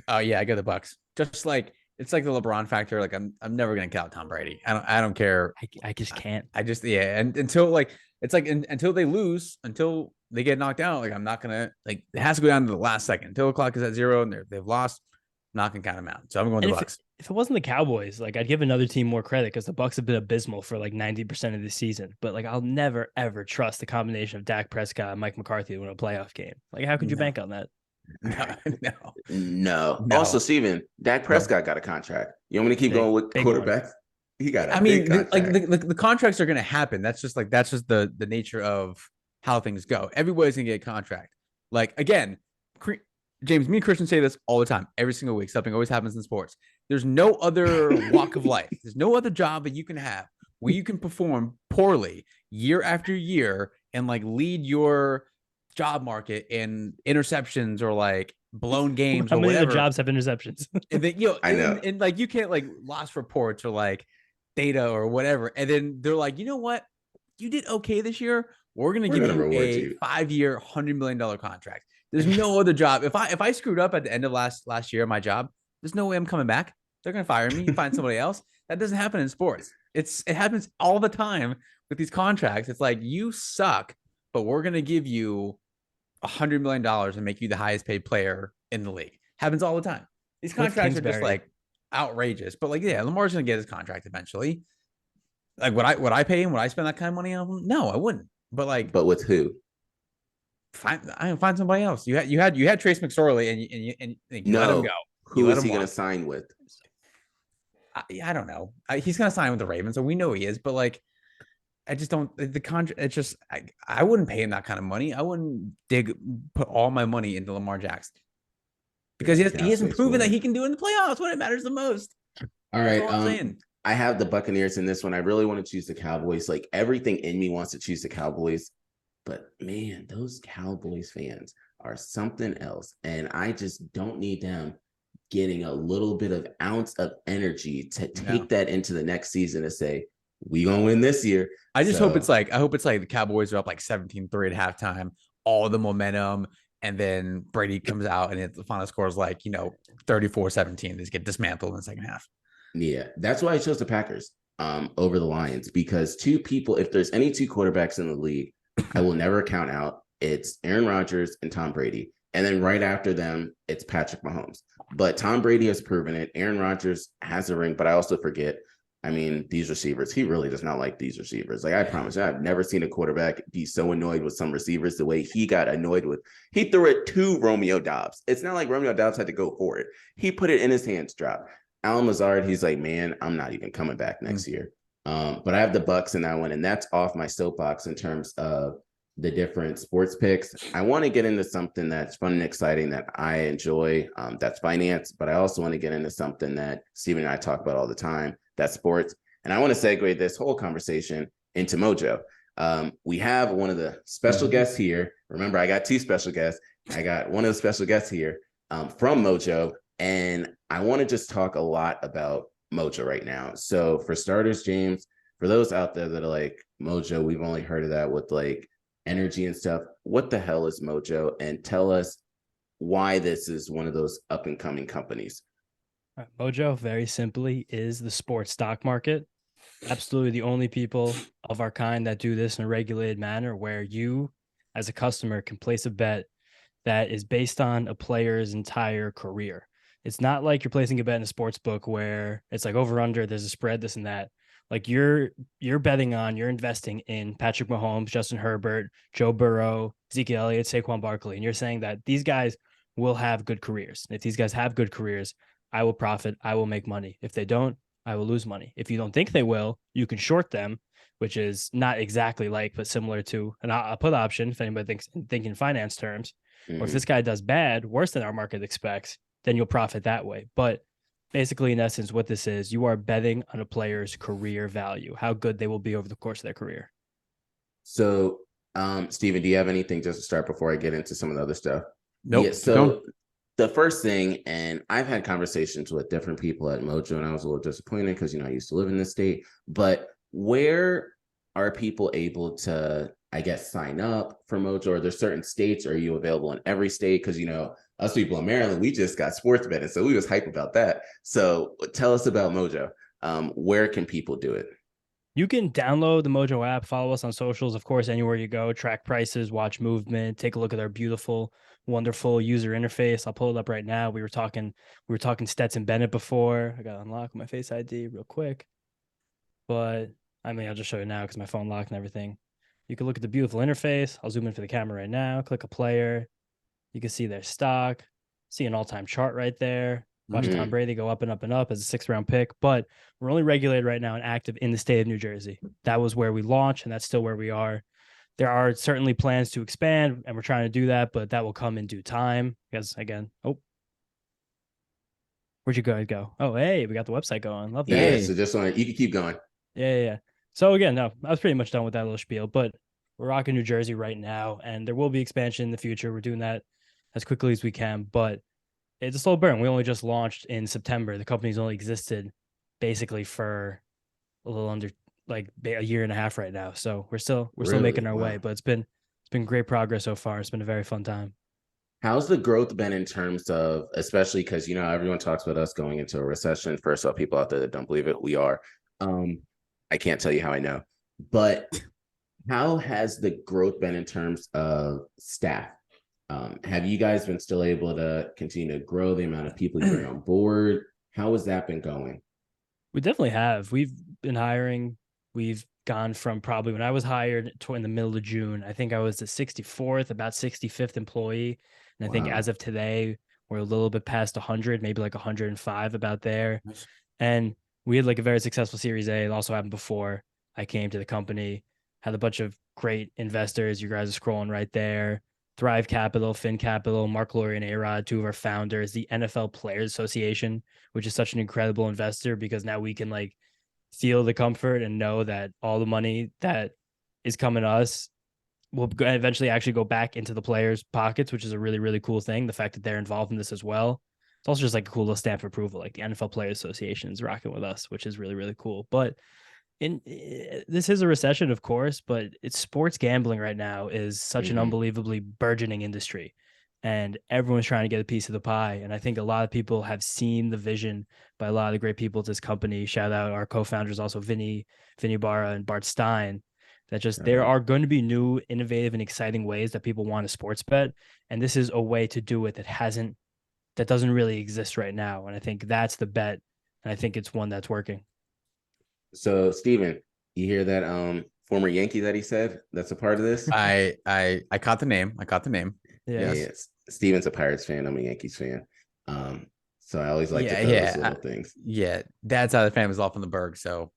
Oh yeah, I got the Bucks. Just like it's like the LeBron factor. Like I'm never gonna count Tom Brady. I don't care. I just can't. I just and until like it's like until they lose, until they get knocked out, like I'm not gonna like it has to go down to the last second until the clock is at 0 and they've lost. I'm not gonna count them out. So I'm going to the Bucks. If it wasn't the Cowboys, like I'd give another team more credit because the Bucks have been abysmal for like 90% of the season. But like I'll never ever trust the combination of Dak Prescott and Mike McCarthy to win a playoff game. Like how could you bank on that? No. Also, Steven, Dak Prescott got a contract. You want me to keep going with quarterbacks? He got a big contract. The contracts are going to happen. That's just the nature of how things go. Everybody's going to get a contract. Like again, James, me and Christian say this all the time, every single week. Something always happens in sports. There's no other walk of life. There's no other job that you can have where you can perform poorly year after year and like lead your job market in interceptions or like blown games. How or many whatever. of the jobs have interceptions? And then, I know. And like you can't like lost reports or like data or whatever. And then they're like, you know what? You did okay this year. We're gonna give you a 5-year, $100 million contract. There's no other job. If I screwed up at the end of last year, my job, there's no way I'm coming back. They're gonna fire me, find somebody else. That doesn't happen in sports. It happens all the time with these contracts. It's like you suck, but we're gonna give you $100 million and make you the highest paid player in the league. Happens all the time. These contracts are just like outrageous. But like, yeah, Lamar's gonna get his contract eventually. Like, would I pay him? Would I spend that kind of money on him? No, I wouldn't. But with who? Find somebody else. You had Trace McSorley and you let him go. Who is he going to sign with? I don't know. He's going to sign with the Ravens, so we know he is. But like, I just don't. The contract. It's just I wouldn't pay him that kind of money. I wouldn't put all my money into Lamar Jackson because he hasn't proven that he can do it in the playoffs when it matters the most. All right. I have the Buccaneers in this one. I really want to choose the Cowboys. Like everything in me wants to choose the Cowboys. But man, those Cowboys fans are something else. And I just don't need them getting a little bit of ounce of energy to take that into the next season to say, we gonna win this year. I hope it's like the Cowboys are up like 17-3 at halftime, all the momentum, and then Brady comes out and the final score is like, 34-17. They just get dismantled in the second half. Yeah, that's why I chose the Packers over the Lions, because if there's any two quarterbacks in the league, I will never count out. It's Aaron Rodgers and Tom Brady. And then right after them, it's Patrick Mahomes. But Tom Brady has proven it. Aaron Rodgers has a ring, but I also forget. I mean, these receivers, he really does not like these receivers. Like I promise you, I've never seen a quarterback be so annoyed with some receivers the way he got annoyed with. He threw it to Romeo Doubs. It's not like Romeo Doubs had to go for it. He put it in his hands, drop. Alan Lazard, he's like, man, I'm not even coming back next year. But I have the Bucks in that one, and that's off my soapbox in terms of the different sports picks. I want to get into something that's fun and exciting that I enjoy. That's finance, but I also want to get into something that Steven and I talk about all the time. That's sports. And I want to segue this whole conversation into Mojo. We have one of the special guests here. Remember, I got two special guests. I got one of the special guests here from Mojo, and I want to just talk a lot about Mojo right now. So for starters, James, for those out there that are like, Mojo, we've only heard of that with like energy and stuff. What the hell is Mojo? And tell us why this is one of those up and coming companies. Mojo, very simply, is the sports stock market. Absolutely the only people of our kind that do this in a regulated manner, where you as a customer can place a bet that is based on a player's entire career. It's not like you're placing a bet in a sports book where it's like over under, there's a spread, this and that. Like you're investing in Patrick Mahomes, Justin Herbert, Joe Burrow, Ezekiel Elliott, Saquon Barkley, and you're saying that these guys will have good careers. If these guys have good careers, I will profit. I will make money. If they don't, I will lose money. If you don't think they will, you can short them, which is not exactly like, but similar to a put option. If anybody thinking finance terms, or if this guy does bad, worse than our market expects, then you'll profit that way. But basically, in essence, what this is, you are betting on a player's career value, how good they will be over the course of their career. So, Steven, do you have anything just to start before I get into some of the other stuff? Nope. Yeah, so the first thing, and I've had conversations with different people at Mojo, and I was a little disappointed because, I used to live in this state, but where are people able to, I guess, sign up for Mojo? Are there certain states? Are you available in every state? Because, us people in Maryland, we just got sports betting, so we was hype about that. So tell us about Mojo. Where can people do it? You can download the Mojo app, follow us on socials, of course, anywhere you go, track prices, watch movement, take a look at our beautiful, wonderful user interface. I'll pull it up right now. We were talking Stetson Bennett before. I got to unlock my Face ID real quick. But I'll just show you now because my phone locked and everything. You can look at the beautiful interface. I'll zoom in for the camera right now. Click a player. You can see their stock, see an all-time chart right there. Watch Tom Brady go up and up and up as a 6th-round pick. But we're only regulated right now and active in the state of New Jersey. That was where we launched, and that's still where we are. There are certainly plans to expand, and we're trying to do that, but that will come in due time. Because, again, where'd you guys go? Oh, hey, we got the website going. Love that. Yeah, so just you can keep going. Yeah. So, again, no, I was pretty much done with that little spiel, but we're rocking New Jersey right now, and there will be expansion in the future. We're doing that as quickly as we can, but it's a slow burn. We only just launched in September. The company's only existed basically for a little under a year and a half right now. So we're still making our way, but it's been great progress so far. It's been a very fun time. How's the growth been in terms of, especially because, everyone talks about us going into a recession. First off, people out there that don't believe it, we are. I can't tell you how I know, but how has the growth been in terms of staff? Have you guys been still able to continue to grow the amount of people you bring on board? How has that been going? We definitely have. We've been hiring. We've gone from probably when I was hired in the middle of June, I think I was the 64th, about 65th employee. And I think as of today, we're a little bit past 100, maybe like 105 about there. Nice. And we had a very successful Series A. It also happened before I came to the company, had a bunch of great investors. You guys are scrolling right there. Thrive Capital, Fin Capital, Mark Laurie and A-Rod, 2 of our founders, the NFL Players Association, which is such an incredible investor because now we can feel the comfort and know that all the money that is coming to us will eventually actually go back into the players' pockets, which is a really, really cool thing. The fact that they're involved in this as well. It's also just a cool little stamp of approval. The NFL Players Association is rocking with us, which is really, really cool. But this is a recession, of course, but it's sports gambling right now is such an unbelievably burgeoning industry, and everyone's trying to get a piece of the pie. And I think a lot of people have seen the vision by a lot of the great people at this company. Shout out our co-founders, also Vinny Barra and Bart Stein, that there are going to be new, innovative, and exciting ways that people want to sports bet. And this is a way to do it that doesn't really exist right now. And I think that's the bet. And I think it's one that's working. So, Steven, you hear that former Yankee that he said that's a part of this? I caught the name. Yeah. Yes. Steven's a Pirates fan. I'm a Yankees fan. So I always like to throw those little things. Yeah. Dad's side of the family is all from the Berg, so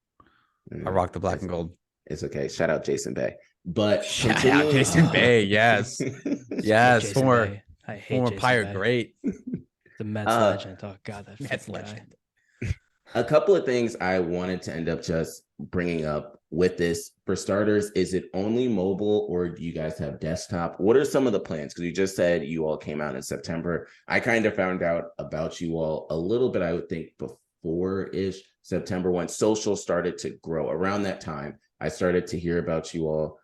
I rock the black and gold. It's okay. Shout out Jason Bay. But shout out Jason Bay, yes. Yes, former Pirate Bay. Great. The Mets legend. Oh God, that Mets legend. A couple of things I wanted to end up just bringing up with this. For starters, is it only mobile or do you guys have desktop? What are some of the plans? Because you just said you all came out in September. I kind of found out about you all a little bit, I would think, before-ish September when social started to grow. Around that time, I started to hear about you all.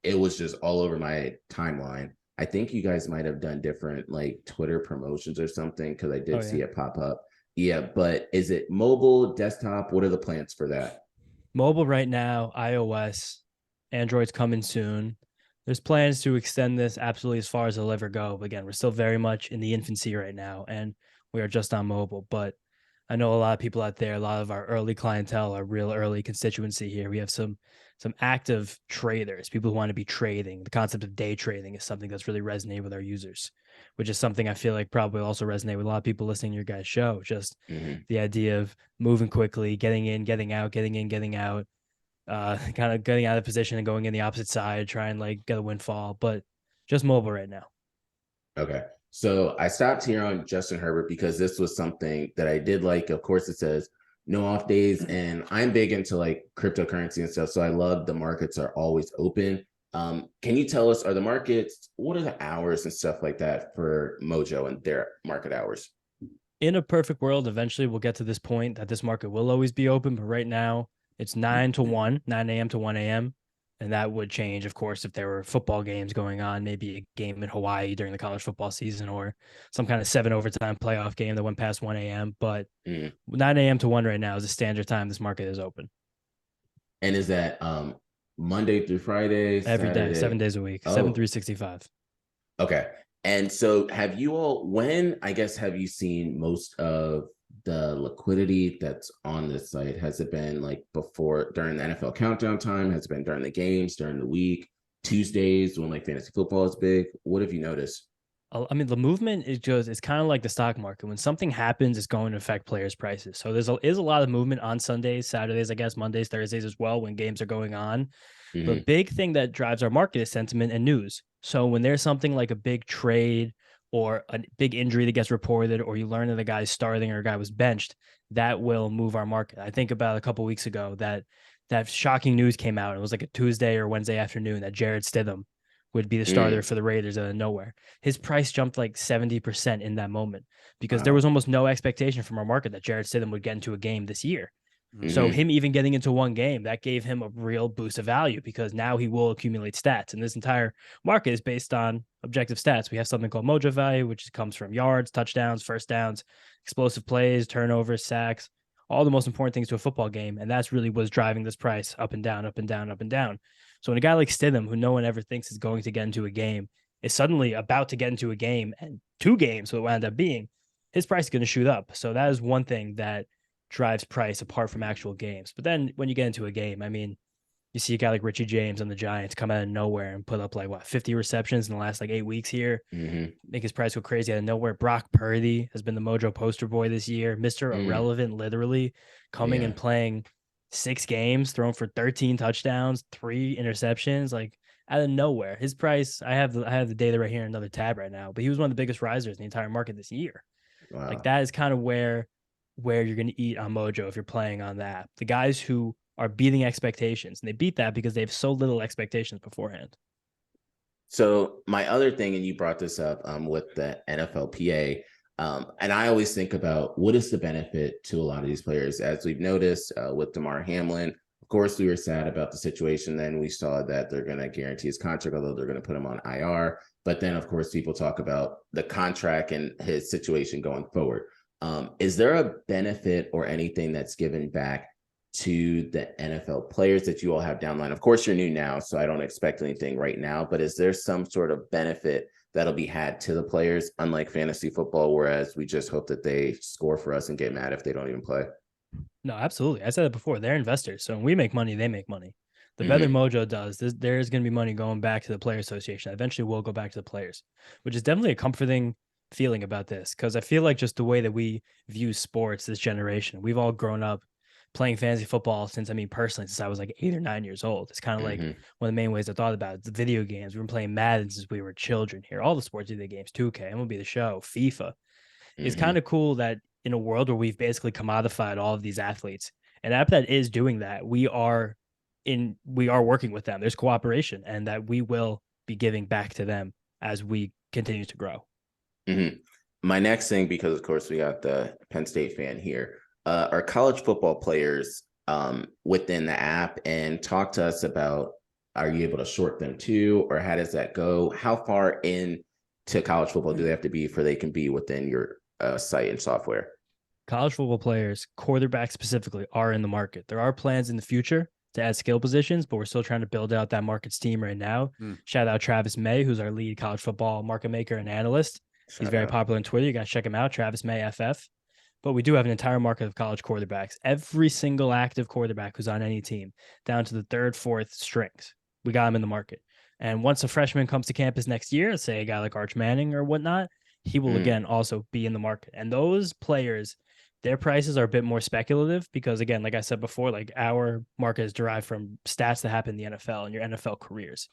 It was just all over my timeline. I think you guys might have done different Twitter promotions or something because I did see it pop up. Yeah, but is it mobile, desktop? What are the plans for that? Mobile right now, iOS, Android's coming soon. There's plans to extend this absolutely as far as it'll ever go. But again, we're still very much in the infancy right now, and we are just on mobile. But I know a lot of people out there, a lot of our early clientele, our real early constituency here. We have some active traders, people who want to be trading. The concept of day trading is something that's really resonated with our users, which is something I feel like probably also resonate with a lot of people listening to your guys' show. Just the idea of moving quickly, getting in, getting out, getting in, getting out, kind of getting out of position and going in the opposite side, try and like get a windfall, but just mobile right now. Okay. So I stopped here on Justin Herbert because this was something that I did like. Of course, it says no off days, and I'm big into like cryptocurrency and stuff. So I love the markets are always open. Can you tell us, are the markets, what are the hours and stuff like that for Mojo and their market hours? In a perfect world, eventually we'll get to this point that this market will always be open. But right now it's 9 to 1, 9 a.m. to 1 a.m. And that would change, of course, if there were football games going on, maybe a game in Hawaii during the college football season or some kind of 7 overtime playoff game that went past 1 a.m. But 9 a.m. to 1 right now is the standard time this market is open. And is that Monday through Friday? Every Saturday? day, 7 days a week, 7/365. Okay. And so have you all, when, I guess, have you seen most of the liquidity that's on this site? Has it been like before, during the NFL countdown time? Has it been during the games, during the week, Tuesdays when like fantasy football is big? What have you noticed? I mean, the movement is just, it's kind of like the stock market. When something happens, it's going to affect players' prices. So is a lot of movement on Sundays, Saturdays, I guess, Mondays, Thursdays as well when games are going on. But big thing that drives our market is sentiment and news. So when there's something like a big trade or a big injury that gets reported, or you learn that a guy's starting or a guy was benched, that will move our market. I think about a couple of weeks ago that shocking news came out. It was like a Tuesday or Wednesday afternoon that Jared Stidham would be the starter for the Raiders out of nowhere. His price jumped like 70% in that moment because there was almost no expectation from our market that Jared Stidham would get into a game this year. So him even getting into one game, that gave him a real boost of value because now he will accumulate stats. And this entire market is based on objective stats. We have something called Mojo value, which comes from yards, touchdowns, first downs, explosive plays, turnovers, sacks, all the most important things to a football game. And that's really what's driving this price up and down, up and down, up and down. So when a guy like Stidham, who no one ever thinks is going to get into a game, is suddenly about to get into a game and 2 games, so it wound up being, his price is going to shoot up. So that is one thing that drives price apart from actual games. But then when you get into a game, I mean, you see a guy like Richie James on the Giants come out of nowhere and put up like 50 receptions in the last like 8 weeks here, make his price go crazy out of nowhere. Brock Purdy has been the Mojo poster boy this year, Mr. Irrelevant, literally coming and playing 6 games, thrown for 13 touchdowns, 3 interceptions, like out of nowhere. His price, I have the data right here in another tab right now, but he was one of the biggest risers in the entire market this year. Wow. Like that is kind of where you're going to eat on Mojo if you're playing on the app. The guys who are beating expectations, and they beat that because they have so little expectations beforehand. So my other thing, and you brought this up with the NFLPA, and I always think about what is the benefit to a lot of these players. As we've noticed with Damar Hamlin, of course, we were sad about the situation. Then we saw that they're going to guarantee his contract, although they're going to put him on IR. But then, of course, people talk about the contract and his situation going forward. Is there a benefit or anything that's given back to the NFL players that you all have downline? Of course, you're new now, so I don't expect anything right now, but is there some sort of benefit that'll be had to the players, unlike fantasy football, whereas we just hope that they score for us and get mad if they don't even play? No, absolutely. I said it before. They're investors. So when we make money, they make money. The better Mojo does, there is going to be money going back to the player association. Eventually, we'll go back to the players, which is definitely a comforting feeling about this, because I feel like just the way that we view sports this generation, we've all grown up playing fantasy football since, I mean, personally, since I was like 8 or 9 years old. It's kind of like one of the main ways I thought about it. The video games, we've been playing Madden since we were children here. All the sports video games, 2K, MLB The Show, FIFA. It's kind of cool that in a world where we've basically commodified all of these athletes, an app that is doing that, we are working with them. There's cooperation, and that we will be giving back to them as we continue to grow. My next thing, because of course we got the Penn State fan here, are college football players within the app, and talk to us about, are you able to short them too, or how does that go? How far in to college football do they have to be before they can be within your site and software? College football players, quarterbacks specifically, are in the market. There are plans in the future to add skill positions, but we're still trying to build out that market's team right now. Shout out Travis May, who's our lead college football market maker and analyst. He's very popular on Twitter. You guys check him out, Travis May FF. But we do have an entire market of college quarterbacks. Every single active quarterback who's on any team, down to the third, fourth strings, we got him in the market. And once a freshman comes to campus next year, say a guy like Arch Manning or whatnot, he will again also be in the market. And those players, their prices are a bit more speculative because, again, like I said before, like our market is derived from stats that happen in the NFL and your NFL careers.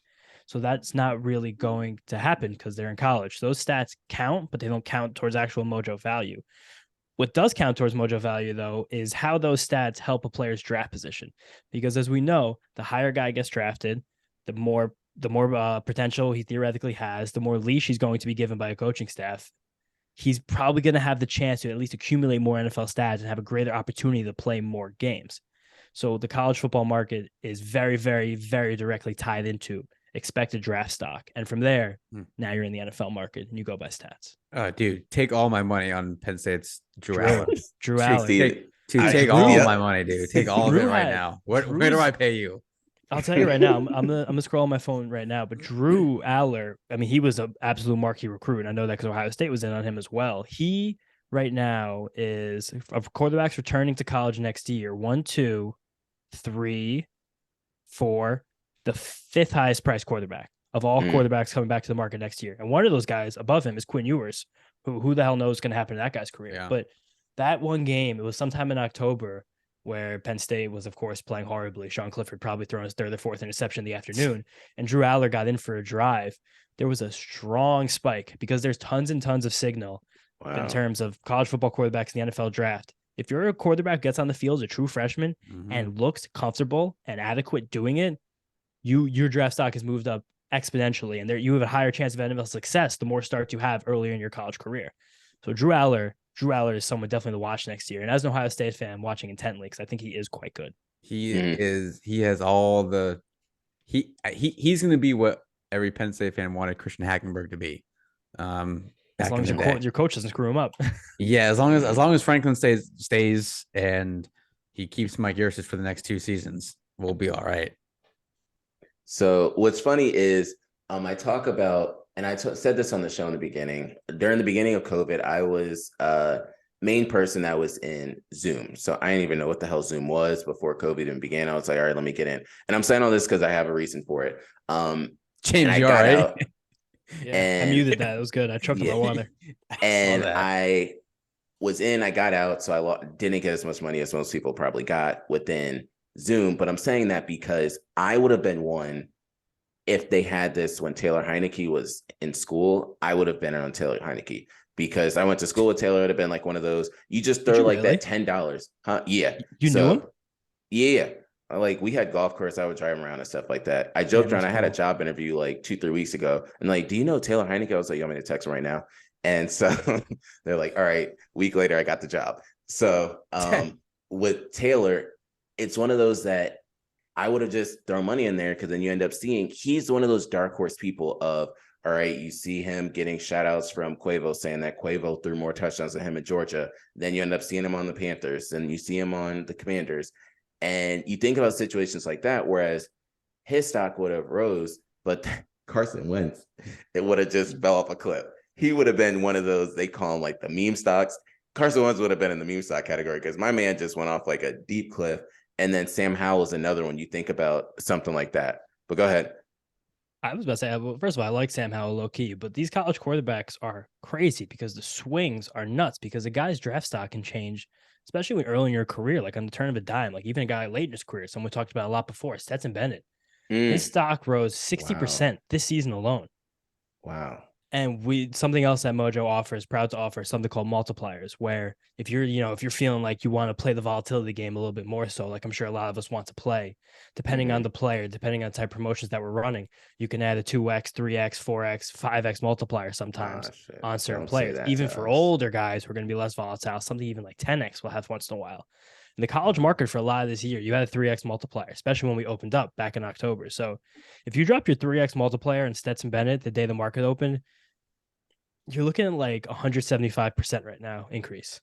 So that's not really going to happen because they're in college. Those stats count, but they don't count towards actual Mojo value. What does count towards Mojo value, though, is how those stats help a player's draft position. Because as we know, the higher a guy gets drafted, the more potential he theoretically has, the more leash he's going to be given by a coaching staff. He's probably going to have the chance to at least accumulate more NFL stats and have a greater opportunity to play more games. So the college football market is very, very, very directly tied into expected draft stock. And from there, now you're in the NFL market and you go by stats. Dude, take all my money on Penn State's Drew Allen. Drew Allen. Take all my money, dude. Take all of it right now. Where do I pay you? I'll tell you right now, I'm gonna scroll on my phone right now. But Drew Aller, I mean, he was an absolute marquee recruit. I know that because Ohio State was in on him as well. He right now is of quarterbacks returning to college next year. 1, 2, 3, 4, the 5th highest priced quarterback of all quarterbacks coming back to the market next year. And one of those guys above him is Quinn Ewers, who the hell knows what's going to happen to that guy's career. Yeah. But that one game, it was sometime in October where Penn State was, of course, playing horribly. Sean Clifford probably throwing his 3rd or 4th interception in the afternoon. And Drew Aller got in for a drive. There was a strong spike because there's tons and tons of signal in terms of college football quarterbacks in the NFL draft. If you're a quarterback gets on the field as a true freshman and looks comfortable and adequate doing it, your draft stock has moved up exponentially, and there you have a higher chance of NFL success the more starts you have earlier in your college career. So Drew Aller is someone definitely to watch next year. And as an Ohio State fan, I'm watching intently because I think he is quite good. He has all the he's going to be what every Penn State fan wanted Christian Hackenberg to be. As long as your coach doesn't screw him up. Yeah, as long as Franklin stays and he keeps Mike Yurcich for the next 2 seasons, we'll be all right. So what's funny is I talk about, and I said this on the show in the beginning, during the beginning of COVID, I was main person that was in Zoom. So I didn't even know what the hell Zoom was before COVID even began. I was like, all right, let me get in. And I'm saying all this because I have a reason for it. James, you all right? Yeah, I muted that. It was good. I choked on my water. And I was in, I got out. So I didn't get as much money as most people probably got within Zoom. But I'm saying that because I would have been one if they had this when Taylor Heineke was in school. I would have been on Taylor Heineke because I went to school with Taylor. It would have been like one of those, you just throw like that $10. Huh? Yeah. You knew him? Yeah. Like we had golf course, I would drive around and stuff like that. I joked around. I had a job interview like 2-3 weeks ago, and like, do you know Taylor Heineke? I was like, you want me to text him right now? And so they're like, all right. Week later, I got the job. So with Taylor, it's one of those that I would have just thrown money in there because then you end up seeing he's one of those dark horse people of, all right, you see him getting shout outs from Quavo saying that Quavo threw more touchdowns than him in Georgia. Then you end up seeing him on the Panthers, and you see him on the Commanders. And you think about situations like that, whereas his stock would have rose, but Carson Wentz, it would have just fell off a cliff. He would have been one of those, they call him like the meme stocks. Carson Wentz would have been in the meme stock category because my man just went off like a deep cliff. And then Sam Howell is another one. You think about something like that. But go ahead. I was about to say, well, first of all, I like Sam Howell low key, but these college quarterbacks are crazy because the swings are nuts because a guy's draft stock can change, especially when early in your career, like on the turn of a dime, like even a guy late in his career, someone we talked about a lot before, Stetson Bennett. His stock rose 60% this season alone. Wow. And something else that Mojo offers, proud to offer, something called multipliers, where if you're feeling like you want to play the volatility game a little bit more so, like I'm sure a lot of us want to play, depending on the player, depending on the type of promotions that we're running, you can add a 2x, 3x, 4x, 5x multiplier sometimes on certain players. Even for older guys who are going to be less volatile, something even like 10x will have once in a while. In the college market for a lot of this year, you had a 3x multiplier, especially when we opened up back in October. So if you drop your 3x multiplier in Stetson Bennett the day the market opened, you're looking at like 175% right now increase.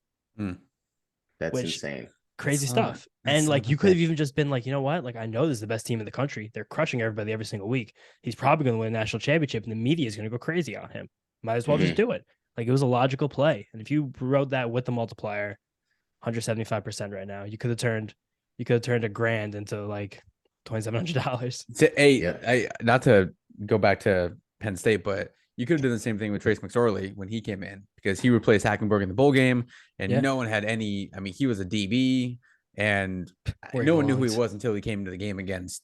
That's insane. Crazy stuff. And like you could have even just been like, you know what? Like I know this is the best team in the country. They're crushing everybody every single week. He's probably going to win a national championship and the media is going to go crazy on him. Might as well just do it. Like it was a logical play. And if you wrote that with the multiplier, 175% right now. You could have turned $1,000 into like $2,700. Not to go back to Penn State, but you could have done the same thing with Trace McSorley when he came in, because he replaced Hackenberg in the bowl game, and no one had any. I mean, he was a DB, and no one knew who he was until he came into the game against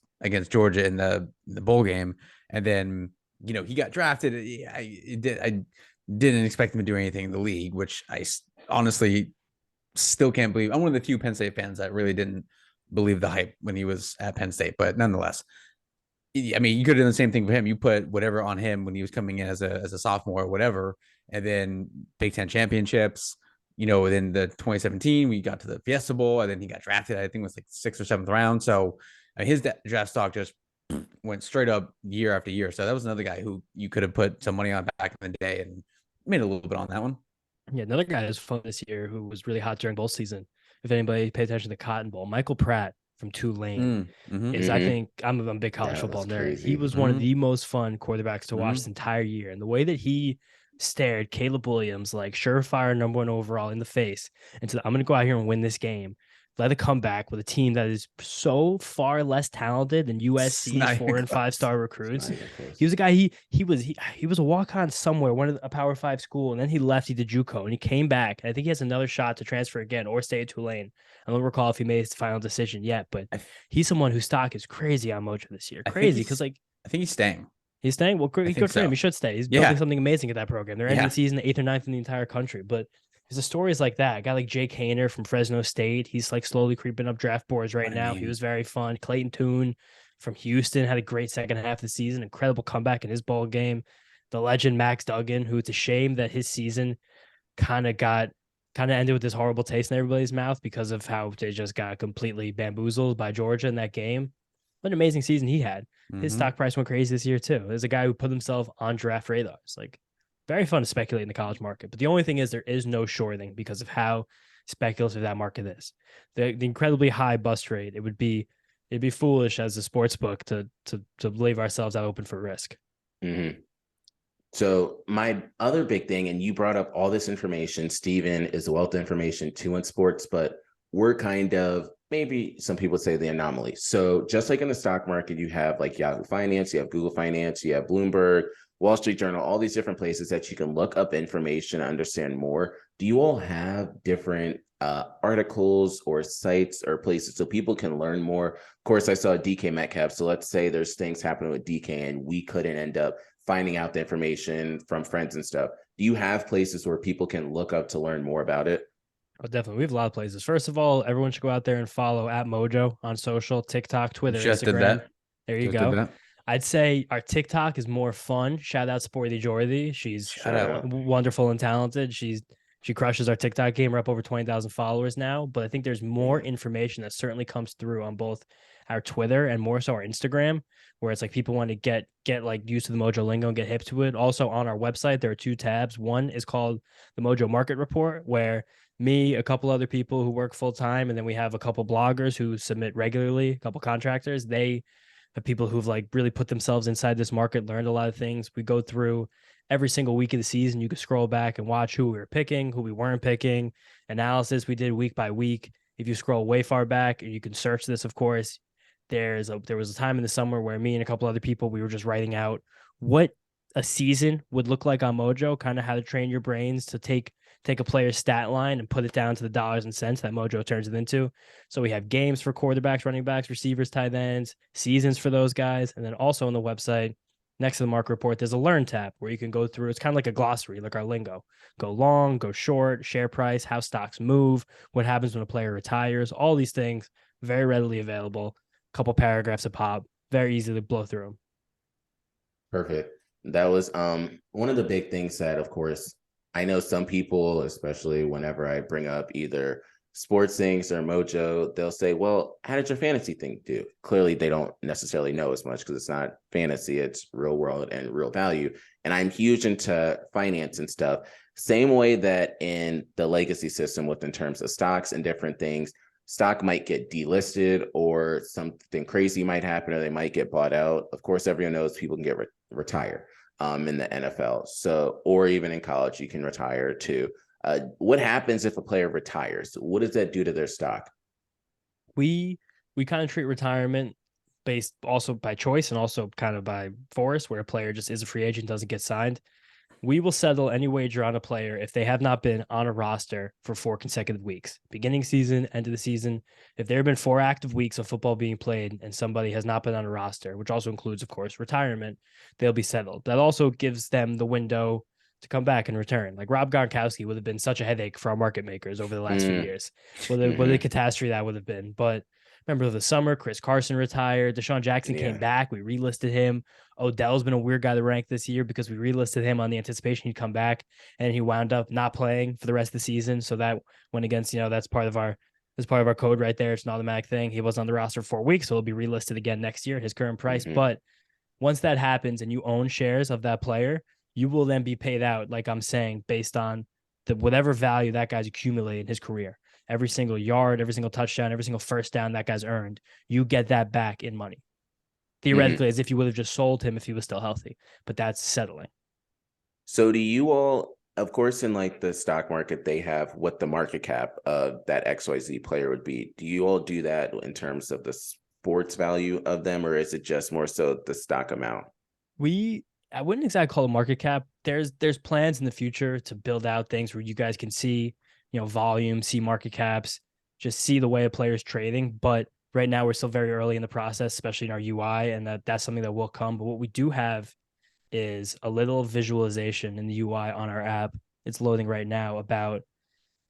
Georgia in the bowl game, and then he got drafted. I didn't expect him to do anything in the league, which I honestly still can't believe. I'm one of the few Penn State fans that really didn't believe the hype when he was at Penn State, but nonetheless, I mean, you could have done the same thing for him. You put whatever on him when he was coming in as a sophomore or whatever, and then Big Ten championships. Within the 2017, we got to the Fiesta Bowl, and then he got drafted. I think it was like 6th or 7th round. So his draft stock just went straight up year after year. So that was another guy who you could have put some money on back in the day and made a little bit on that one. Yeah, another guy who's fun this year who was really hot during bowl season. If anybody paid attention to the Cotton Bowl, Michael Pratt from Tulane is, I think, I'm a big college football nerd. He was one of the most fun quarterbacks to watch this entire year. And the way that he stared Caleb Williams, like surefire #1 overall, in the face and said, I'm going to go out here and win this game. Let it come back with a team that is so far less talented than USC's 4 and 5 star recruits. He was a guy. He was a walk-on somewhere, a Power 5 school, and then he left. He did JUCO, and he came back. And I think he has another shot to transfer again or stay at Tulane. I don't recall if he made his final decision yet, but he's someone whose stock is crazy on Mojo this year. Crazy because I think he's staying. He's staying. Well, good for him. He should stay. He's building something amazing at that program. They're ending the season 8th or 9th in the entire country, but. There's the stories like that. A guy like Jake Hayner from Fresno State. He's like slowly creeping up draft boards right now. He was very fun. Clayton Tune from Houston had a great second half of the season. Incredible comeback in his bowl game. The legend Max Duggan, who it's a shame that his season kind of ended with this horrible taste in everybody's mouth because of how they just got completely bamboozled by Georgia in that game. What an amazing season he had. His stock price went crazy this year too. There's a guy who put himself on draft radars. Like, very fun to speculate in the college market. But the only thing is there is no shorting because of how speculative that market is. The incredibly high bust rate, it'd be foolish as a sports book to leave ourselves out open for risk. Mm-hmm. So my other big thing, and you brought up all this information, Steven is a wealth of information too in sports, but we're kind of, maybe some people say, the anomaly. So just like in the stock market, you have like Yahoo Finance, you have Google Finance, you have Bloomberg, Wall Street Journal, all these different places that you can look up information, understand more. Do you all have different articles or sites or places so people can learn more? Of course, I saw DK Metcalf. So let's say there's things happening with DK and we couldn't end up finding out the information from friends and stuff. Do you have places where people can look up to learn more about it? Oh, definitely. We have a lot of places. First of all, everyone should go out there and follow @Mojo on social, TikTok, Twitter, Instagram. There you go. I'd say our TikTok is more fun. Shout out Sporty Jordy. She's wonderful and talented. She crushes our TikTok game. We're up over 20,000 followers now. But I think there's more information that certainly comes through on both our Twitter and more so our Instagram, where it's like people want to get like used to the Mojo lingo and get hip to it. Also on our website, there are 2 tabs. One is called the Mojo Market Report, where me, a couple other people who work full time, and then we have a couple bloggers who submit regularly, a couple contractors. They have people who've like really put themselves inside this market, learned a lot of things. We go through every single week of the season. You can scroll back and watch who we were picking, who we weren't picking, analysis we did week by week. If you scroll way far back, you can search this, of course. There was a time in the summer where me and a couple other people, we were just writing out what a season would look like on Mojo, kind of how to train your brains to take a player's stat line and put it down to the dollars and cents that Mojo turns it into. So we have games for quarterbacks, running backs, receivers, tight ends, seasons for those guys. And then also on the website, next to the market report, there's a learn tab where you can go through. It's kind of like a glossary, like our lingo. Go long, go short, share price, how stocks move, what happens when a player retires, all these things, very readily available. A couple paragraphs a pop, very easy to blow through them. Perfect. That was one of the big things that, of course, I know some people, especially whenever I bring up either sports things or Mojo, they'll say, well, how did your fantasy thing do? Clearly, they don't necessarily know as much because it's not fantasy, it's real world and real value. And I'm huge into finance and stuff. Same way that in the legacy system in terms of stocks and different things, stock might get delisted or something crazy might happen or they might get bought out. Of course, everyone knows people can get retire in the NFL. So, or even in college, you can retire too. What happens if a player retires? What does that do to their stock? We kind of treat retirement based also by choice and also kind of by force, where a player just is a free agent, doesn't get signed. We will settle any wager on a player if they have not been on a roster for 4 consecutive weeks, beginning season, end of the season. If there have been 4 active weeks of football being played and somebody has not been on a roster, which also includes, of course, retirement, they'll be settled. That also gives them the window to come back and return. Like Rob Gronkowski would have been such a headache for our market makers over the last few years. What a catastrophe that would have been. But remember the summer, Chris Carson retired. Deshaun Jackson came back. We relisted him. Odell's been a weird guy to rank this year because we relisted him on the anticipation he'd come back, and he wound up not playing for the rest of the season. So that went against, that's part of our code right there. It's an automatic thing. He was on the roster for 4 weeks, so he'll be relisted again next year at his current price. But once that happens and you own shares of that player, you will then be paid out, like I'm saying, based on the whatever value that guy's accumulated in his career. Every single yard, every single touchdown, every single first down that guy's earned, you get that back in money. Theoretically, as if you would have just sold him if he was still healthy, but that's settling. So do you all, of course, in like the stock market, they have what the market cap of that XYZ player would be. Do you all do that in terms of the sports value of them, or is it just more so the stock amount? I wouldn't exactly call it market cap. There's plans in the future to build out things where you guys can see, volume, see market caps, just see the way a player is trading. But right now we're still very early in the process, especially in our UI, and that's something that will come. But what we do have is a little visualization in the UI on our app. It's loading right now about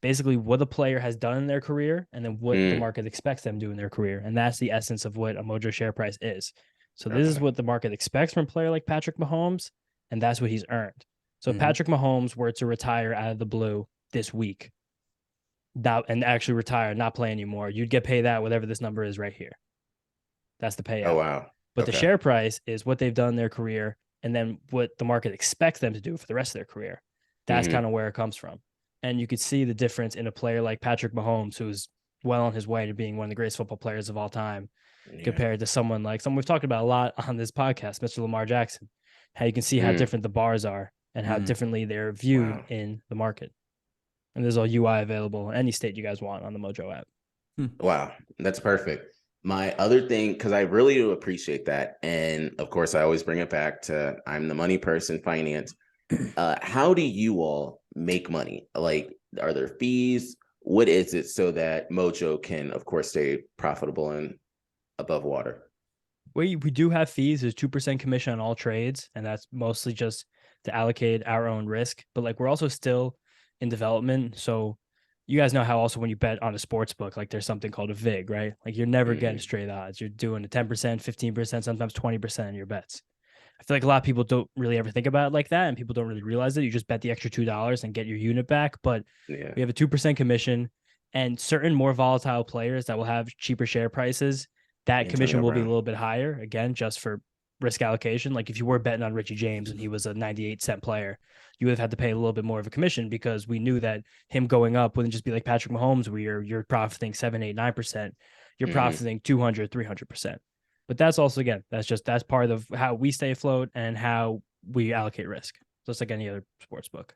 basically what a player has done in their career and then what the market expects them to do in their career. And that's the essence of what a Mojo share price is. So this is what the market expects from a player like Patrick Mahomes, and that's what he's earned. So if Patrick Mahomes were to retire out of the blue this week, and actually retire, not play anymore, you'd get paid out whatever this number is right here. That's the payout. Oh, wow. But the share price is what they've done in their career and then what the market expects them to do for the rest of their career. That's kind of where it comes from. And you could see the difference in a player like Patrick Mahomes, who's well on his way to being one of the greatest football players of all time, compared to someone we've talked about a lot on this podcast, Mr. Lamar Jackson. How you can see how different the bars are and how differently they're viewed in the market. And there's all UI available in any state you guys want on the Mojo app. Wow, that's perfect. My other thing, because I really do appreciate that, and of course I always bring it back to I'm the money person, finance. How do you all make money? Like, are there fees? What is it so that Mojo can, of course, stay profitable and above water? We do have fees. There's 2% commission on all trades, and that's mostly just to allocate our own risk. But we're also still in development. So you guys know how also when you bet on a sports book, there's something called a VIG, right? You're never getting straight odds. You're doing a 10%, 15%, sometimes 20% in your bets. I feel like a lot of people don't really ever think about it like that, and people don't really realize it. You just bet the extra $2 and get your unit back. But we have a 2% commission, and certain more volatile players that will have cheaper share prices, that commission will be a little bit higher, again, just for risk allocation. If you were betting on Richie James and he was a 98-cent player, you would have had to pay a little bit more of a commission because we knew that him going up wouldn't just be like Patrick Mahomes, where you're profiting 7, 8, 9%. You're profiting 200, 300%. But that's also, again, that's part of how we stay afloat and how we allocate risk, just like any other sports book.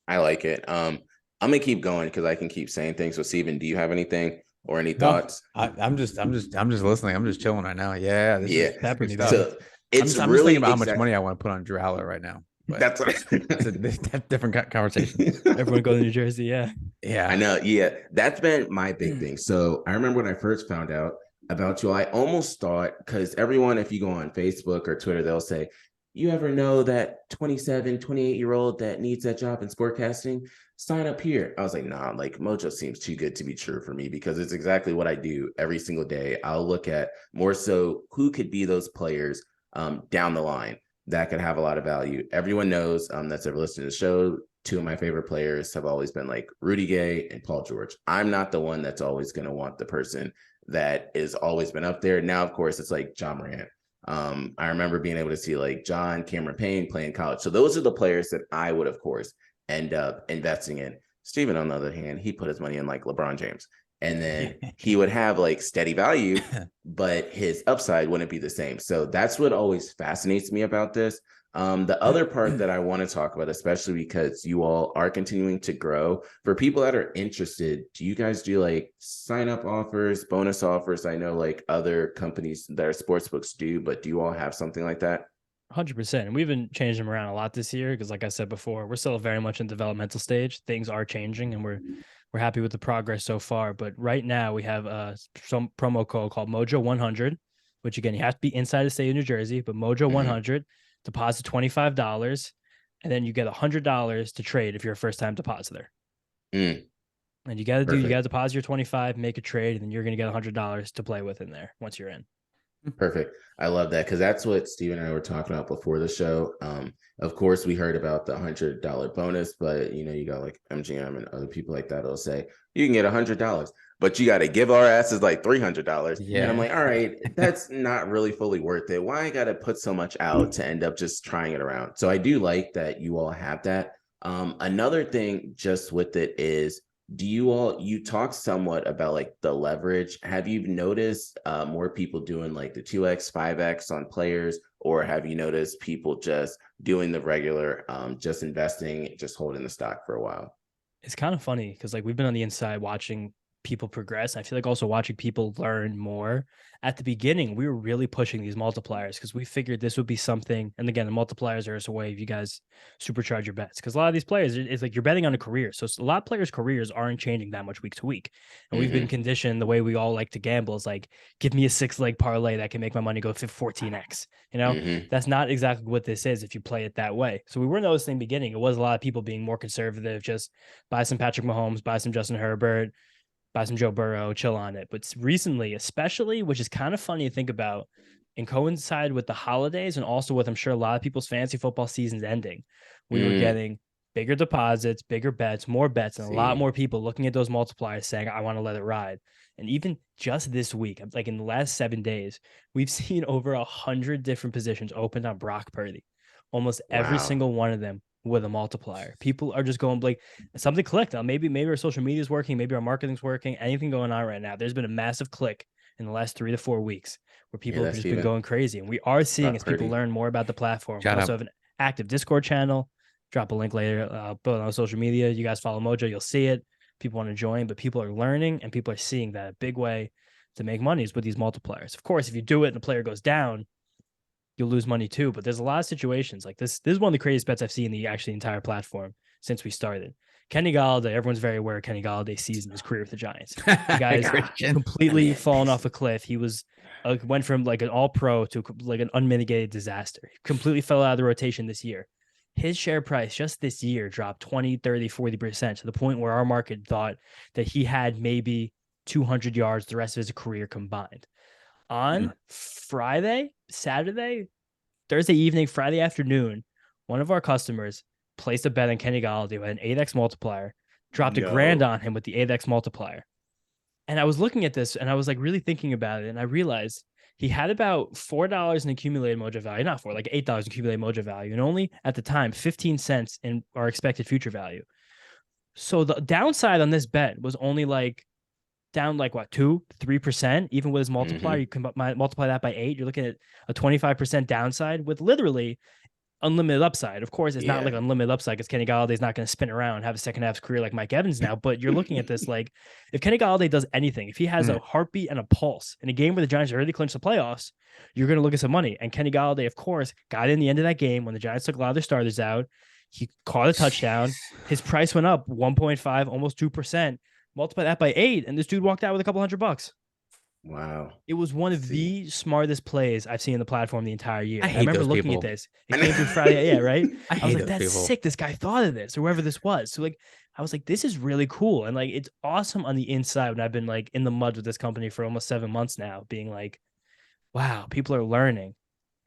I like it. I'm gonna keep going because I can keep saying things. So, Steven, do you have anything or any thoughts? I'm just listening. I'm just chilling right now. Yeah. That's good stuff. So it's I'm really just thinking about how much money I want to put on Drew Aller right now. That's a different conversation. Everyone go to New Jersey. Yeah, I know. Yeah, that's been my big thing. So I remember when I first found out about you, I almost thought, because everyone, if you go on Facebook or Twitter, they'll say, you ever know that 27, 28-year-old that needs that job in sportcasting? Sign up here. I was like, nah, Mojo seems too good to be true for me because it's exactly what I do every single day. I'll look at more so who could be those players down the line that could have a lot of value. Everyone knows that's ever listened to the show. 2 of my favorite players have always been Rudy Gay and Paul George. I'm not the one that's always going to want the person that is always been up there. Now, of course, it's John Morant. I remember being able to see John Cameron Payne play in college. So those are the players that I would, of course, end up investing in. Steven, on the other hand, he put his money in LeBron James. And then he would have steady value, but his upside wouldn't be the same. So that's what always fascinates me about this. The other part that I want to talk about, especially because you all are continuing to grow, for people that are interested, do you guys do like sign up offers, bonus offers? I know like other companies that are sportsbooks do, but do you all have something like that? 100%. And we've been changing them around a lot this year because, like I said before, we're still very much in developmental stage. Things are changing, and we're happy with the progress so far. But right now, we have some promo code called Mojo 100, which again, you have to be inside the state of New Jersey. But Mojo 100, deposit $25, and then you get $100 to trade if you're a first-time depositor. Mm. And you got to Perfect. deposit your 25, make a trade, and then you're going to get $100 to play with in there once you're in. Perfect. I love that because that's what Steve and I were talking about before the show. Of course, we heard about the $100 bonus, but you got like MGM and other people like that will say you can get $100, but you got to give our asses like $300. Yeah. And I'm like, all right, that's not really fully worth it. Why I got to put so much out to end up just trying it around? So I do like that you all have that. Another thing just with it is, you talk somewhat about like the leverage. Have you noticed more people doing like the 2x 5x on players, or have you noticed people just doing the regular just investing, just holding the stock for a while? It's kind of funny because like we've been on the inside watching people progress. I feel like also watching people learn more. At the beginning, we were really pushing these multipliers because we figured this would be something. And again, the multipliers are just a way of you guys supercharge your bets, because a lot of these players, it's like you're betting on a career. So a lot of players' careers aren't changing that much week to week. And we've been conditioned, the way we all like to gamble is like, give me a 6-leg parlay that can make my money go 14x. That's not exactly what this is if you play it that way. So we were noticing in the beginning, it was a lot of people being more conservative, just buy some Patrick Mahomes, buy some Justin Herbert, buy some Joe Burrow, chill on it. But recently, especially, which is kind of funny to think about, and coincide with the holidays and also with, I'm sure, a lot of people's fantasy football seasons ending, we were getting bigger deposits, bigger bets, more bets, and a lot more people looking at those multipliers saying, I want to let it ride. And even just this week, like in the last 7 days, we've seen over 100 different positions opened on Brock Purdy. Almost every single one of them with a multiplier. People are just going like something clicked. Maybe our social media is working, maybe our marketing's working, anything going on right now. There's been a massive click in the last 3 to 4 weeks where people have just been going crazy. And we are seeing as people learn more about the platform. We also have an active Discord channel. Drop a link later. Put it on social media. You guys follow Mojo, you'll see it. People want to join, but people are learning and people are seeing that a big way to make money is with these multipliers. Of course, if you do it and the player goes down, you'll lose money too. But there's a lot of situations like this. This is one of the craziest bets I've seen in the entire platform since we started. Kenny Galladay, everyone's very aware of Kenny Galladay's season, his career with the Giants. The guy's completely fallen off a cliff. He was went from like an all-pro to like an unmitigated disaster. He completely fell out of the rotation this year. His share price just this year dropped 20, 30, 40% to the point where our market thought that he had maybe 200 yards the rest of his career combined. On Friday, Saturday, Thursday evening, Friday afternoon, one of our customers placed a bet on Kenny Galladay with an 8x multiplier, dropped $1,000 on him with the 8x multiplier. And I was looking at this and I was like really thinking about it. And I realized he had about $4 in accumulated Mojo value, not $4, like $8 in accumulated Mojo value, and only at the time 15 cents in our expected future value. So the downside on this bet was only like down like what, 2-3%, even with his multiplier. You can multiply that by 8. You're looking at a 25% downside with literally unlimited upside. Of course, it's not like unlimited upside because Kenny Galladay's not going to spin around and have a second half career like Mike Evans now. But you're looking at this like, if Kenny Galladay does anything, if he has a heartbeat and a pulse in a game where the Giants already clinched the playoffs, you're going to look at some money. And Kenny Galladay, of course, got in the end of that game when the Giants took a lot of their starters out. He caught a touchdown. His price went up 1.5, almost 2%. Multiply that by 8, and this dude walked out with a couple $100. Wow. It was one of the smartest plays I've seen in the platform the entire year. I remember looking at this. It came through Friday. Yeah, right? I was like, that's sick. This guy thought of this, or whoever this was. So like, I was like, this is really cool. And like, it's awesome on the inside when I've been like in the mud with this company for almost 7 months now, being like, wow, people are learning.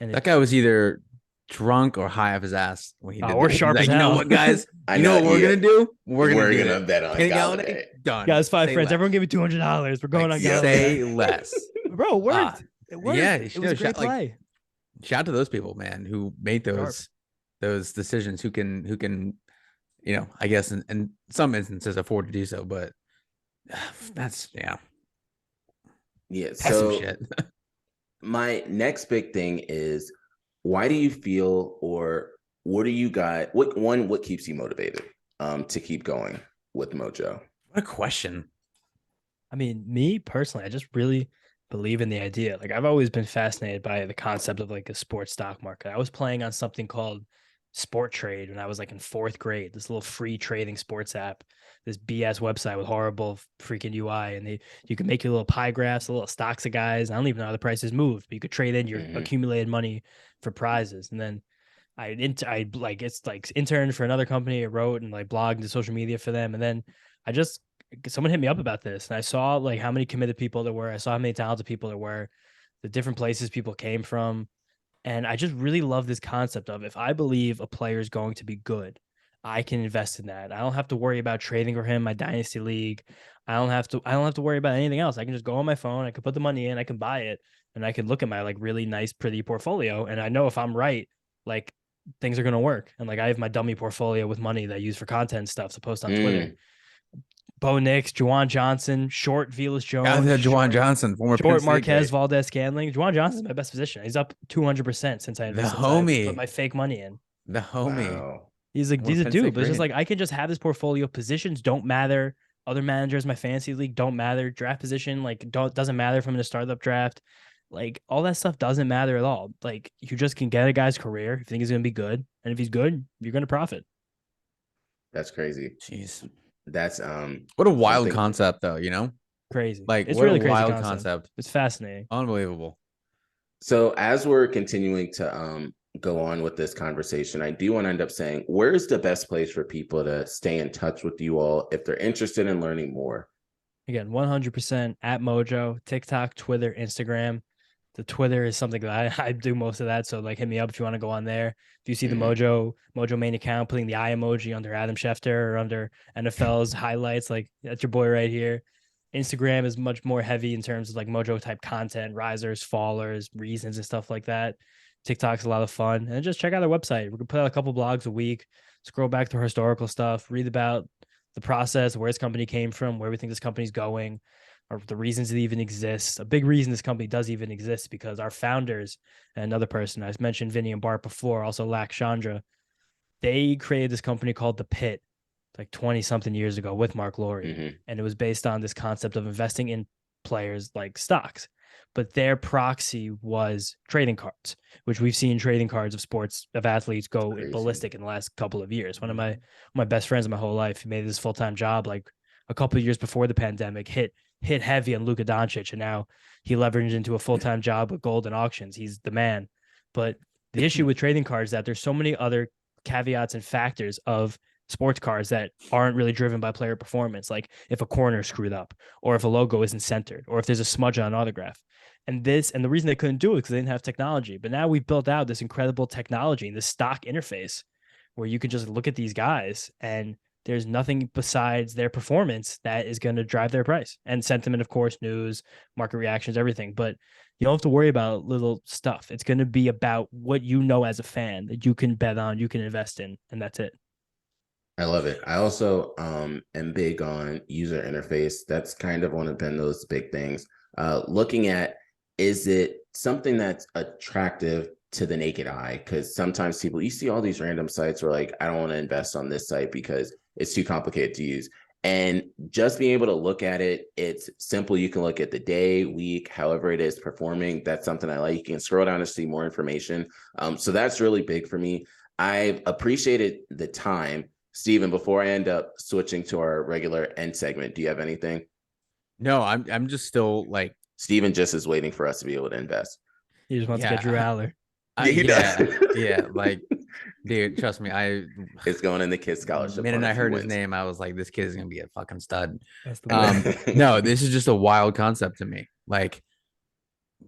And that guy was either drunk or high off his ass when he did or sharp as hell. You know what, guys? I know what we're gonna do? We're gonna bet on Galladay. Done. Guys, 5 friends. Everyone give me $200. We're going on Galladay. Say less, bro. It worked. It worked. Yeah, it was a great play. Shout out to those people, man, who made those decisions. Who can, I guess in some instances afford to do so. But that's yeah. That's So some shit. My next big thing is, why do you feel, or what do you got? What keeps you motivated to keep going with Mojo? What a question. I mean, me personally, I just really believe in the idea. Like I've always been fascinated by the concept of like a sports stock market. I was playing on something called Sport Trade when I was like in fourth grade, this little free trading sports app, this BS website with horrible freaking UI. And you can make your little pie graphs, the little stocks of guys. I don't even know how the prices moved, but you could trade in your accumulated money for prizes. And then I like it's like interned for another company. I wrote and like blogged to social media for them. And then I just someone hit me up about this, and I saw like how many committed people there were. I saw how many talented people there were, the different places people came from. And I just really love this concept of if I believe a player is going to be good, I can invest in that. I don't have to worry about trading for him, my dynasty league. I don't have to worry about anything else. I can just go on my phone, I can put the money in, I can buy it, and I can look at my like really nice, pretty portfolio. And I know if I'm right, like things are gonna work. And like I have my dummy portfolio with money that I use for content stuff to post on Twitter. Bo Nix, Juwan Johnson, short Velus Jones, Juwan Johnson, former short Marquez Valdez Scantling. Juwan Johnson's my best position. He's up 200% since I put my fake money in. The homie. Wow. He's a dude, but it's just like I can just have this portfolio. Positions don't matter. Other managers, my fantasy league don't matter. Draft position doesn't matter if I'm in a startup draft. Like all that stuff doesn't matter at all. Like you just can get a guy's career if you think he's gonna be good, and if he's good, you're gonna profit. That's crazy. Jeez. That's what a wild concept though, you know? Crazy. Like it's what really a crazy wild concept. It's fascinating. Unbelievable. So as we're continuing to go on with this conversation, I do want to end up saying, where's the best place for people to stay in touch with you all if they're interested in learning more? Again, 100% at Mojo, TikTok, Twitter, Instagram. The Twitter is something that I do most of that. So like hit me up if you want to go on there. If you see the Mojo main account, putting the eye emoji under Adam Schefter or under NFL's highlights, like that's your boy right here. Instagram is much more heavy in terms of like Mojo type content, risers, fallers, reasons, and stuff like that. TikTok's a lot of fun. And just check out our website. We can put out a couple blogs a week, scroll back to historical stuff, read about the process, where this company came from, where we think this company's going, or the reasons it even exists. A big reason this company does even exist because our founders and another person, I've mentioned Vinny and Bart before, also Lack Chandra, they created this company called The Pit like 20 something years ago with Mark Laurie. And it was based on this concept of investing in players like stocks. But their proxy was trading cards, which we've seen trading cards of athletes go ballistic in the last couple of years. One of my best friends in my whole life, he made this full-time job like a couple of years before the pandemic, hit heavy on Luka Doncic, and now he leveraged into a full-time job with Golden Auctions. He's the man. But the issue with trading cards is that there's so many other caveats and factors of sports cards that aren't really driven by player performance, like if a corner screwed up, or if a logo isn't centered, or if there's a smudge on an autograph. And the reason they couldn't do it is because they didn't have technology. But now we've built out this incredible technology and this stock interface where you can just look at these guys and there's nothing besides their performance that is going to drive their price, and sentiment, of course, news, market reactions, everything. But you don't have to worry about little stuff. It's going to be about what you know as a fan that you can bet on, you can invest in, and that's it. I love it. I also am big on user interface. That's kind of one of those big things. Looking at, is it something that's attractive to the naked eye? Because sometimes you see all these random sites where like, I don't want to invest on this site because it's too complicated to use. And just being able to look at it, it's simple. You can look at the day, week, however it is performing. That's something I like. You can scroll down to see more information. So that's really big for me. I've appreciated the time. Steven, before I end up switching to our regular end segment, do you have anything? No, I'm just still like, Steven just is waiting for us to be able to invest. He just wants to get Drew Aller. Yeah, like, dude, trust me, it's going in the kid's scholarship. The minute I heard his name, I was like, this kid is gonna be a fucking stud. No, this is just a wild concept to me. Like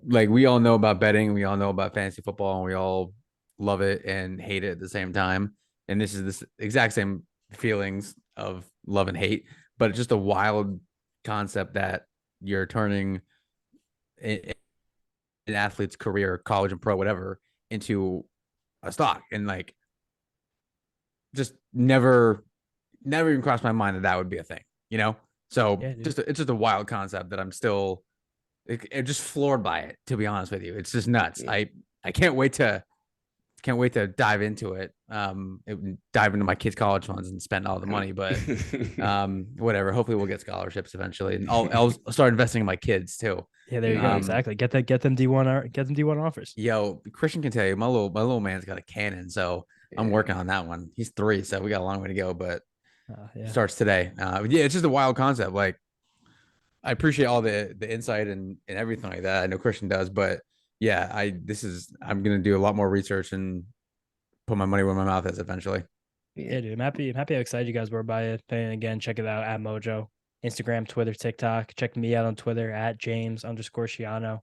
we all know about betting, we all know about fantasy football, and we all love it and hate it at the same time. And this is this exact same feelings of love and hate, but it's just a wild concept that you're turning an athlete's career, college and pro, whatever, into a stock. And like, just never even crossed my mind that would be a thing, you know? So yeah, it's just a wild concept that I'm still just floored by it, to be honest with you. It's just nuts. Yeah. I can't wait to can't wait to dive into it. Dive into my kids' college funds and spend all the money, but whatever. Hopefully we'll get scholarships eventually, and I'll start investing in my kids too. Yeah, there you go. Exactly. Get them D1 offers. Yo, Christian can tell you, my little man's got a cannon, so I'm working on that one. He's 3, so we got a long way to go, but starts today. Yeah, it's just a wild concept. Like, I appreciate all the insight and everything like that. I know Christian does, but yeah, I'm gonna do a lot more research and put my money where my mouth is eventually. Yeah, dude. I'm happy how excited you guys were by it. And again, check it out at Mojo. Instagram, Twitter, TikTok. Check me out on Twitter at James_Shiano.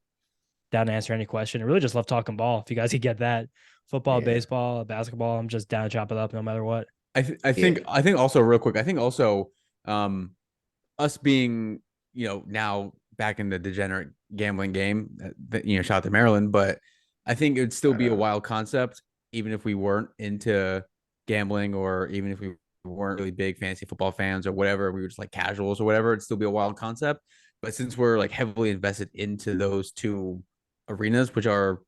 Down to answer any question. I really just love talking ball. If you guys could get that football, baseball, basketball, I'm just down to chop it up no matter what. I think also real quick. I think also us being, now back in the degenerate gambling game, shout out to Maryland, but I think it'd still be a wild concept, even if we weren't into gambling, or even if we weren't really big fantasy football fans or whatever, we were just like casuals or whatever, it'd still be a wild concept. But since we're like heavily invested into those two arenas, which are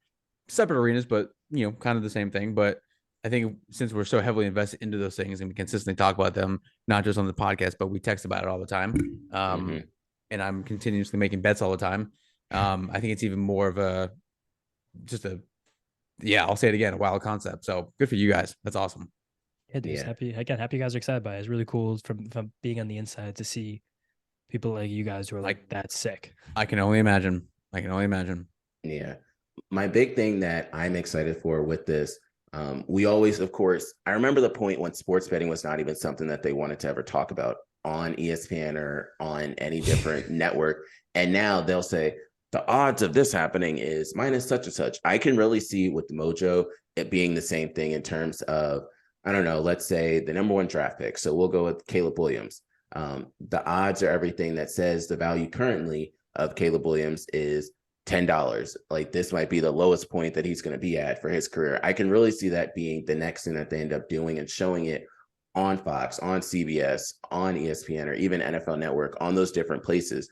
separate arenas, but kind of the same thing. But I think since we're so heavily invested into those things and we consistently talk about them, not just on the podcast, but we text about it all the time. And I'm continuously making bets all the time. I think it's even more of I'll say it again, a wild concept. So good for you guys. That's awesome. Yeah, dude. Happy you guys are excited by it. It's really cool from being on the inside to see people like you guys who are like that sick. I can only imagine. Yeah. My big thing that I'm excited for with this, we always, of course, I remember the point when sports betting was not even something that they wanted to ever talk about on ESPN or on any different network. And now they'll say the odds of this happening is minus such and such. I can really see with Mojo it being the same thing in terms of, I don't know, let's say the number 1 draft pick. So we'll go with Caleb Williams. The odds are everything that says the value currently of Caleb Williams is $10. Like, this might be the lowest point that he's going to be at for his career. I can really see that being the next thing that they end up doing and showing it on Fox, on CBS, on ESPN, or even NFL Network, on those different places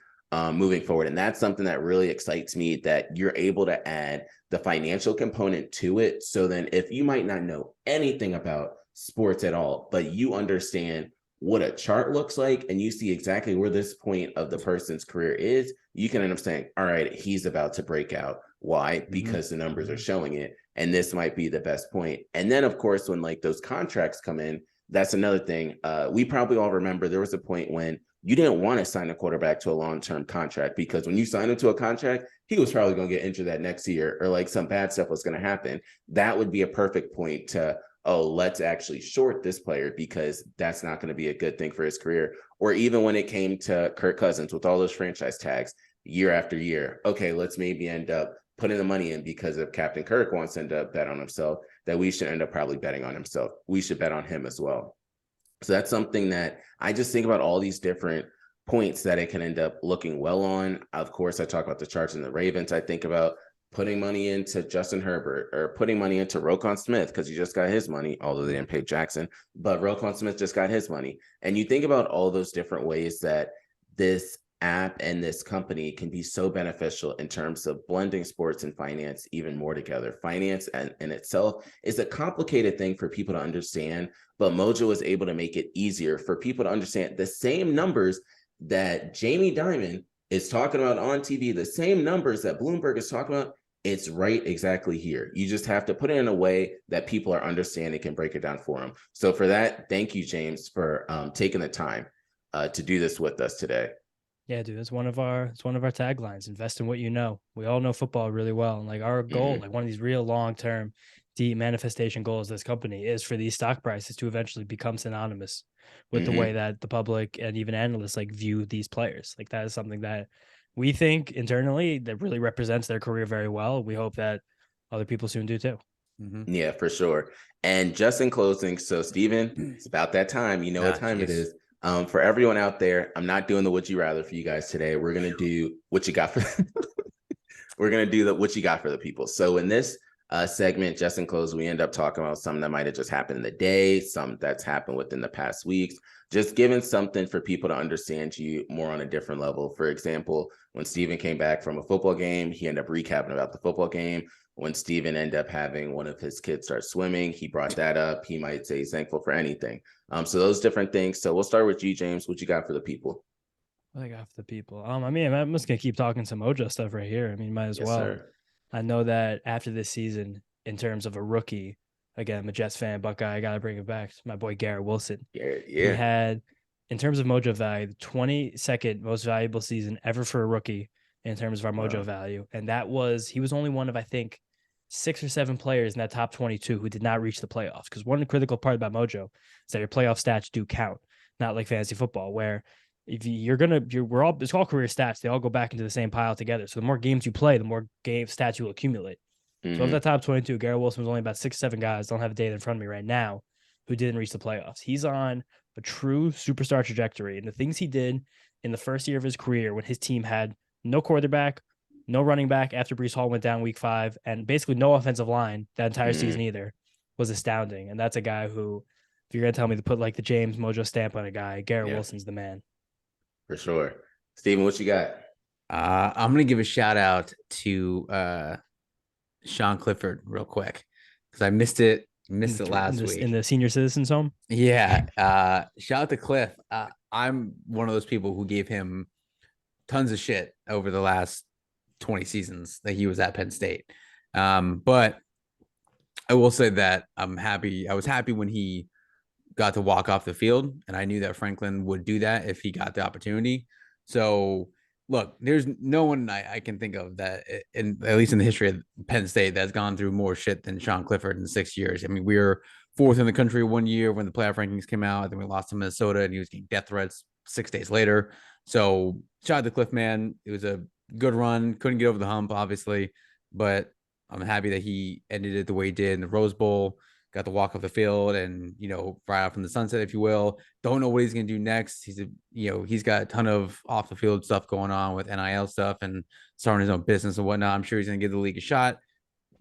moving forward. And that's something that really excites me, that you're able to add the financial component to it. So then if you might not know anything about sports at all, but you understand what a chart looks like and you see exactly where this point of the person's career is, you can end up saying, all right, he's about to break out. Why? Because the numbers are showing it. And this might be the best point. And then, of course, when like those contracts come in, that's another thing. We probably all remember there was a point when you didn't want to sign a quarterback to a long-term contract, because when you sign him to a contract, he was probably going to get injured that next year, or like some bad stuff was going to happen. That would be a perfect point to, let's actually short this player, because that's not going to be a good thing for his career. Or even when it came to Kirk Cousins with all those franchise tags year after year, okay, let's maybe end up putting the money in because if Captain Kirk wants to end up bet on himself, that we should end up probably betting on himself. We should bet on him as well. So that's something that I just think about, all these different points that it can end up looking well on. Of course, I talk about the Chargers and the Ravens. I think about putting money into Justin Herbert, or putting money into Roquan Smith, because he just got his money, although they didn't pay Jackson, but Roquan Smith just got his money. And you think about all those different ways that this app and this company can be so beneficial in terms of blending sports and finance even more together. Finance in itself is a complicated thing for people to understand, but Mojo is able to make it easier for people to understand the same numbers that Jamie Dimon is talking about on TV, the same numbers that Bloomberg is talking about. It's right exactly here. You just have to put it in a way that people are understanding, can break it down for them. So for that, thank you, James, for taking the time to do this with us today. Yeah, dude, it's one of our taglines. Invest in what you know. We all know football really well, and like our goal, like one of these real long-term, deep manifestation goals of this company is for these stock prices to eventually become synonymous with the way that the public and even analysts like view these players. Like, that is something that we think internally that really represents their career very well. We hope that other people soon do too. Yeah, for sure. And just in closing, so Steven, it's about that time. You know what time it is. For everyone out there, I'm not doing the would you rather for you guys today. We're gonna do what you got for. We're gonna do what you got for the people. So in this segment. Just in close, we end up talking about something that might have just happened in the day, some that's happened within the past weeks, just giving something for people to understand you more on a different level. For example, when Steven came back from a football game, he ended up recapping about the football game. When Steven ended up having one of his kids start swimming, he brought that up. He might say he's thankful for anything. So those different things. So we'll start with you, James. What you got for the people? I got for the people. I mean, I'm just gonna keep talking some Mojo stuff right here. I mean, might as Yes, well. sir. I know that after this season, in terms of a rookie, again, I'm a Jets fan, Buckeye. I gotta bring it back. My boy Garrett Wilson. Yeah. He had, in terms of Mojo value, the 22nd most valuable season ever for a rookie in terms of our Mojo value, and he was only one of, I think, 6 or 7 players in that top 22 who did not reach the playoffs. Because one critical part about Mojo is that your playoff stats do count, not like fantasy football where if it's all career stats. They all go back into the same pile together. So the more games you play, the more game stats you'll accumulate. So of that top 22, Garrett Wilson was only about 6 or 7 guys. Don't have the data in front of me right now who didn't reach the playoffs. He's on a true superstar trajectory. And the things he did in the first year of his career when his team had no quarterback, no running back after Breece Hall went down week 5, and basically no offensive line that entire season either, was astounding. And that's a guy who, if you're going to tell me to put like the James Mojo stamp on a guy, Garrett Wilson's the man. For sure. Steven, what you got? I'm going to give a shout out to Sean Clifford real quick because I missed it last week. In the senior citizens home? Yeah. Shout out to Cliff. I'm one of those people who gave him tons of shit over the last 20 seasons that he was at Penn State. But I will say that I'm happy. I was happy when he got to walk off the field, and I knew that Franklin would do that if he got the opportunity. So look, there's no one I can think of that, at least in the history of Penn State, that's gone through more shit than Sean Clifford in 6 years. I mean, we were 4th in the country one year when the playoff rankings came out. Then we lost to Minnesota, and he was getting death threats 6 days later. So shout out to Cliff, man. It was a good run. Couldn't get over the hump, obviously, but I'm happy that he ended it the way he did in the Rose Bowl. Got to walk off the field and, right off from the sunset, if you will. Don't know what he's going to do next. He's got a ton of off the field stuff going on with NIL stuff and starting his own business and whatnot. I'm sure he's going to give the league a shot.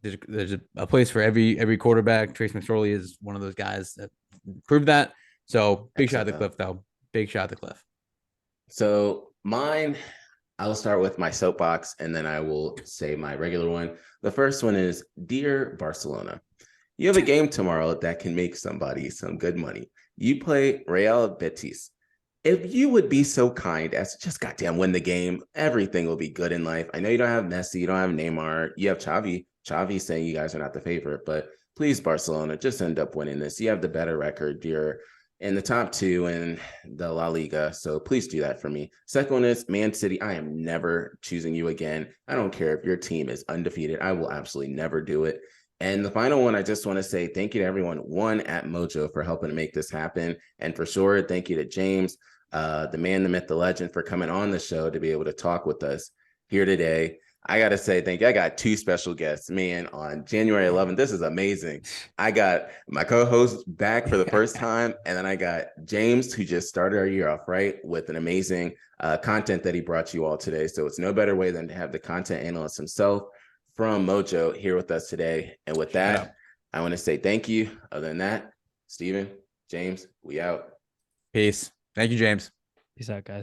There's a place for every quarterback. Trace McSorley is one of those guys that proved that. So big shout out to Cliff, though. Big shout out to Cliff. So mine, I will start with my soapbox and then I will say my regular one. The first one is, Dear Barcelona, you have a game tomorrow that can make somebody some good money. You play Real Betis. If you would be so kind as to just goddamn win the game, everything will be good in life. I know you don't have Messi, you don't have Neymar, you have Xavi. Xavi's saying you guys are not the favorite, but please, Barcelona, just end up winning this. You have the better record. You're in the top 2 in the La Liga, so please do that for me. Second one is Man City. I am never choosing you again. I don't care if your team is undefeated. I will absolutely never do it. And the final one, I just want to say thank you to everyone, one, at Mojo, for helping to make this happen. And for sure, thank you to James, the man, the myth, the legend, for coming on the show to be able to talk with us here today. I got to say thank you. I got 2 special guests, man, on January 11th. This is amazing. I got my co-host back for the first time, and then I got James, who just started our year off right with an amazing content that he brought you all today. So it's no better way than to have the content analyst himself from Mojo here with us today. And with that, I want to say thank you. Other than that, Steven, James, we out. Peace. Thank you, James. Peace out, guys.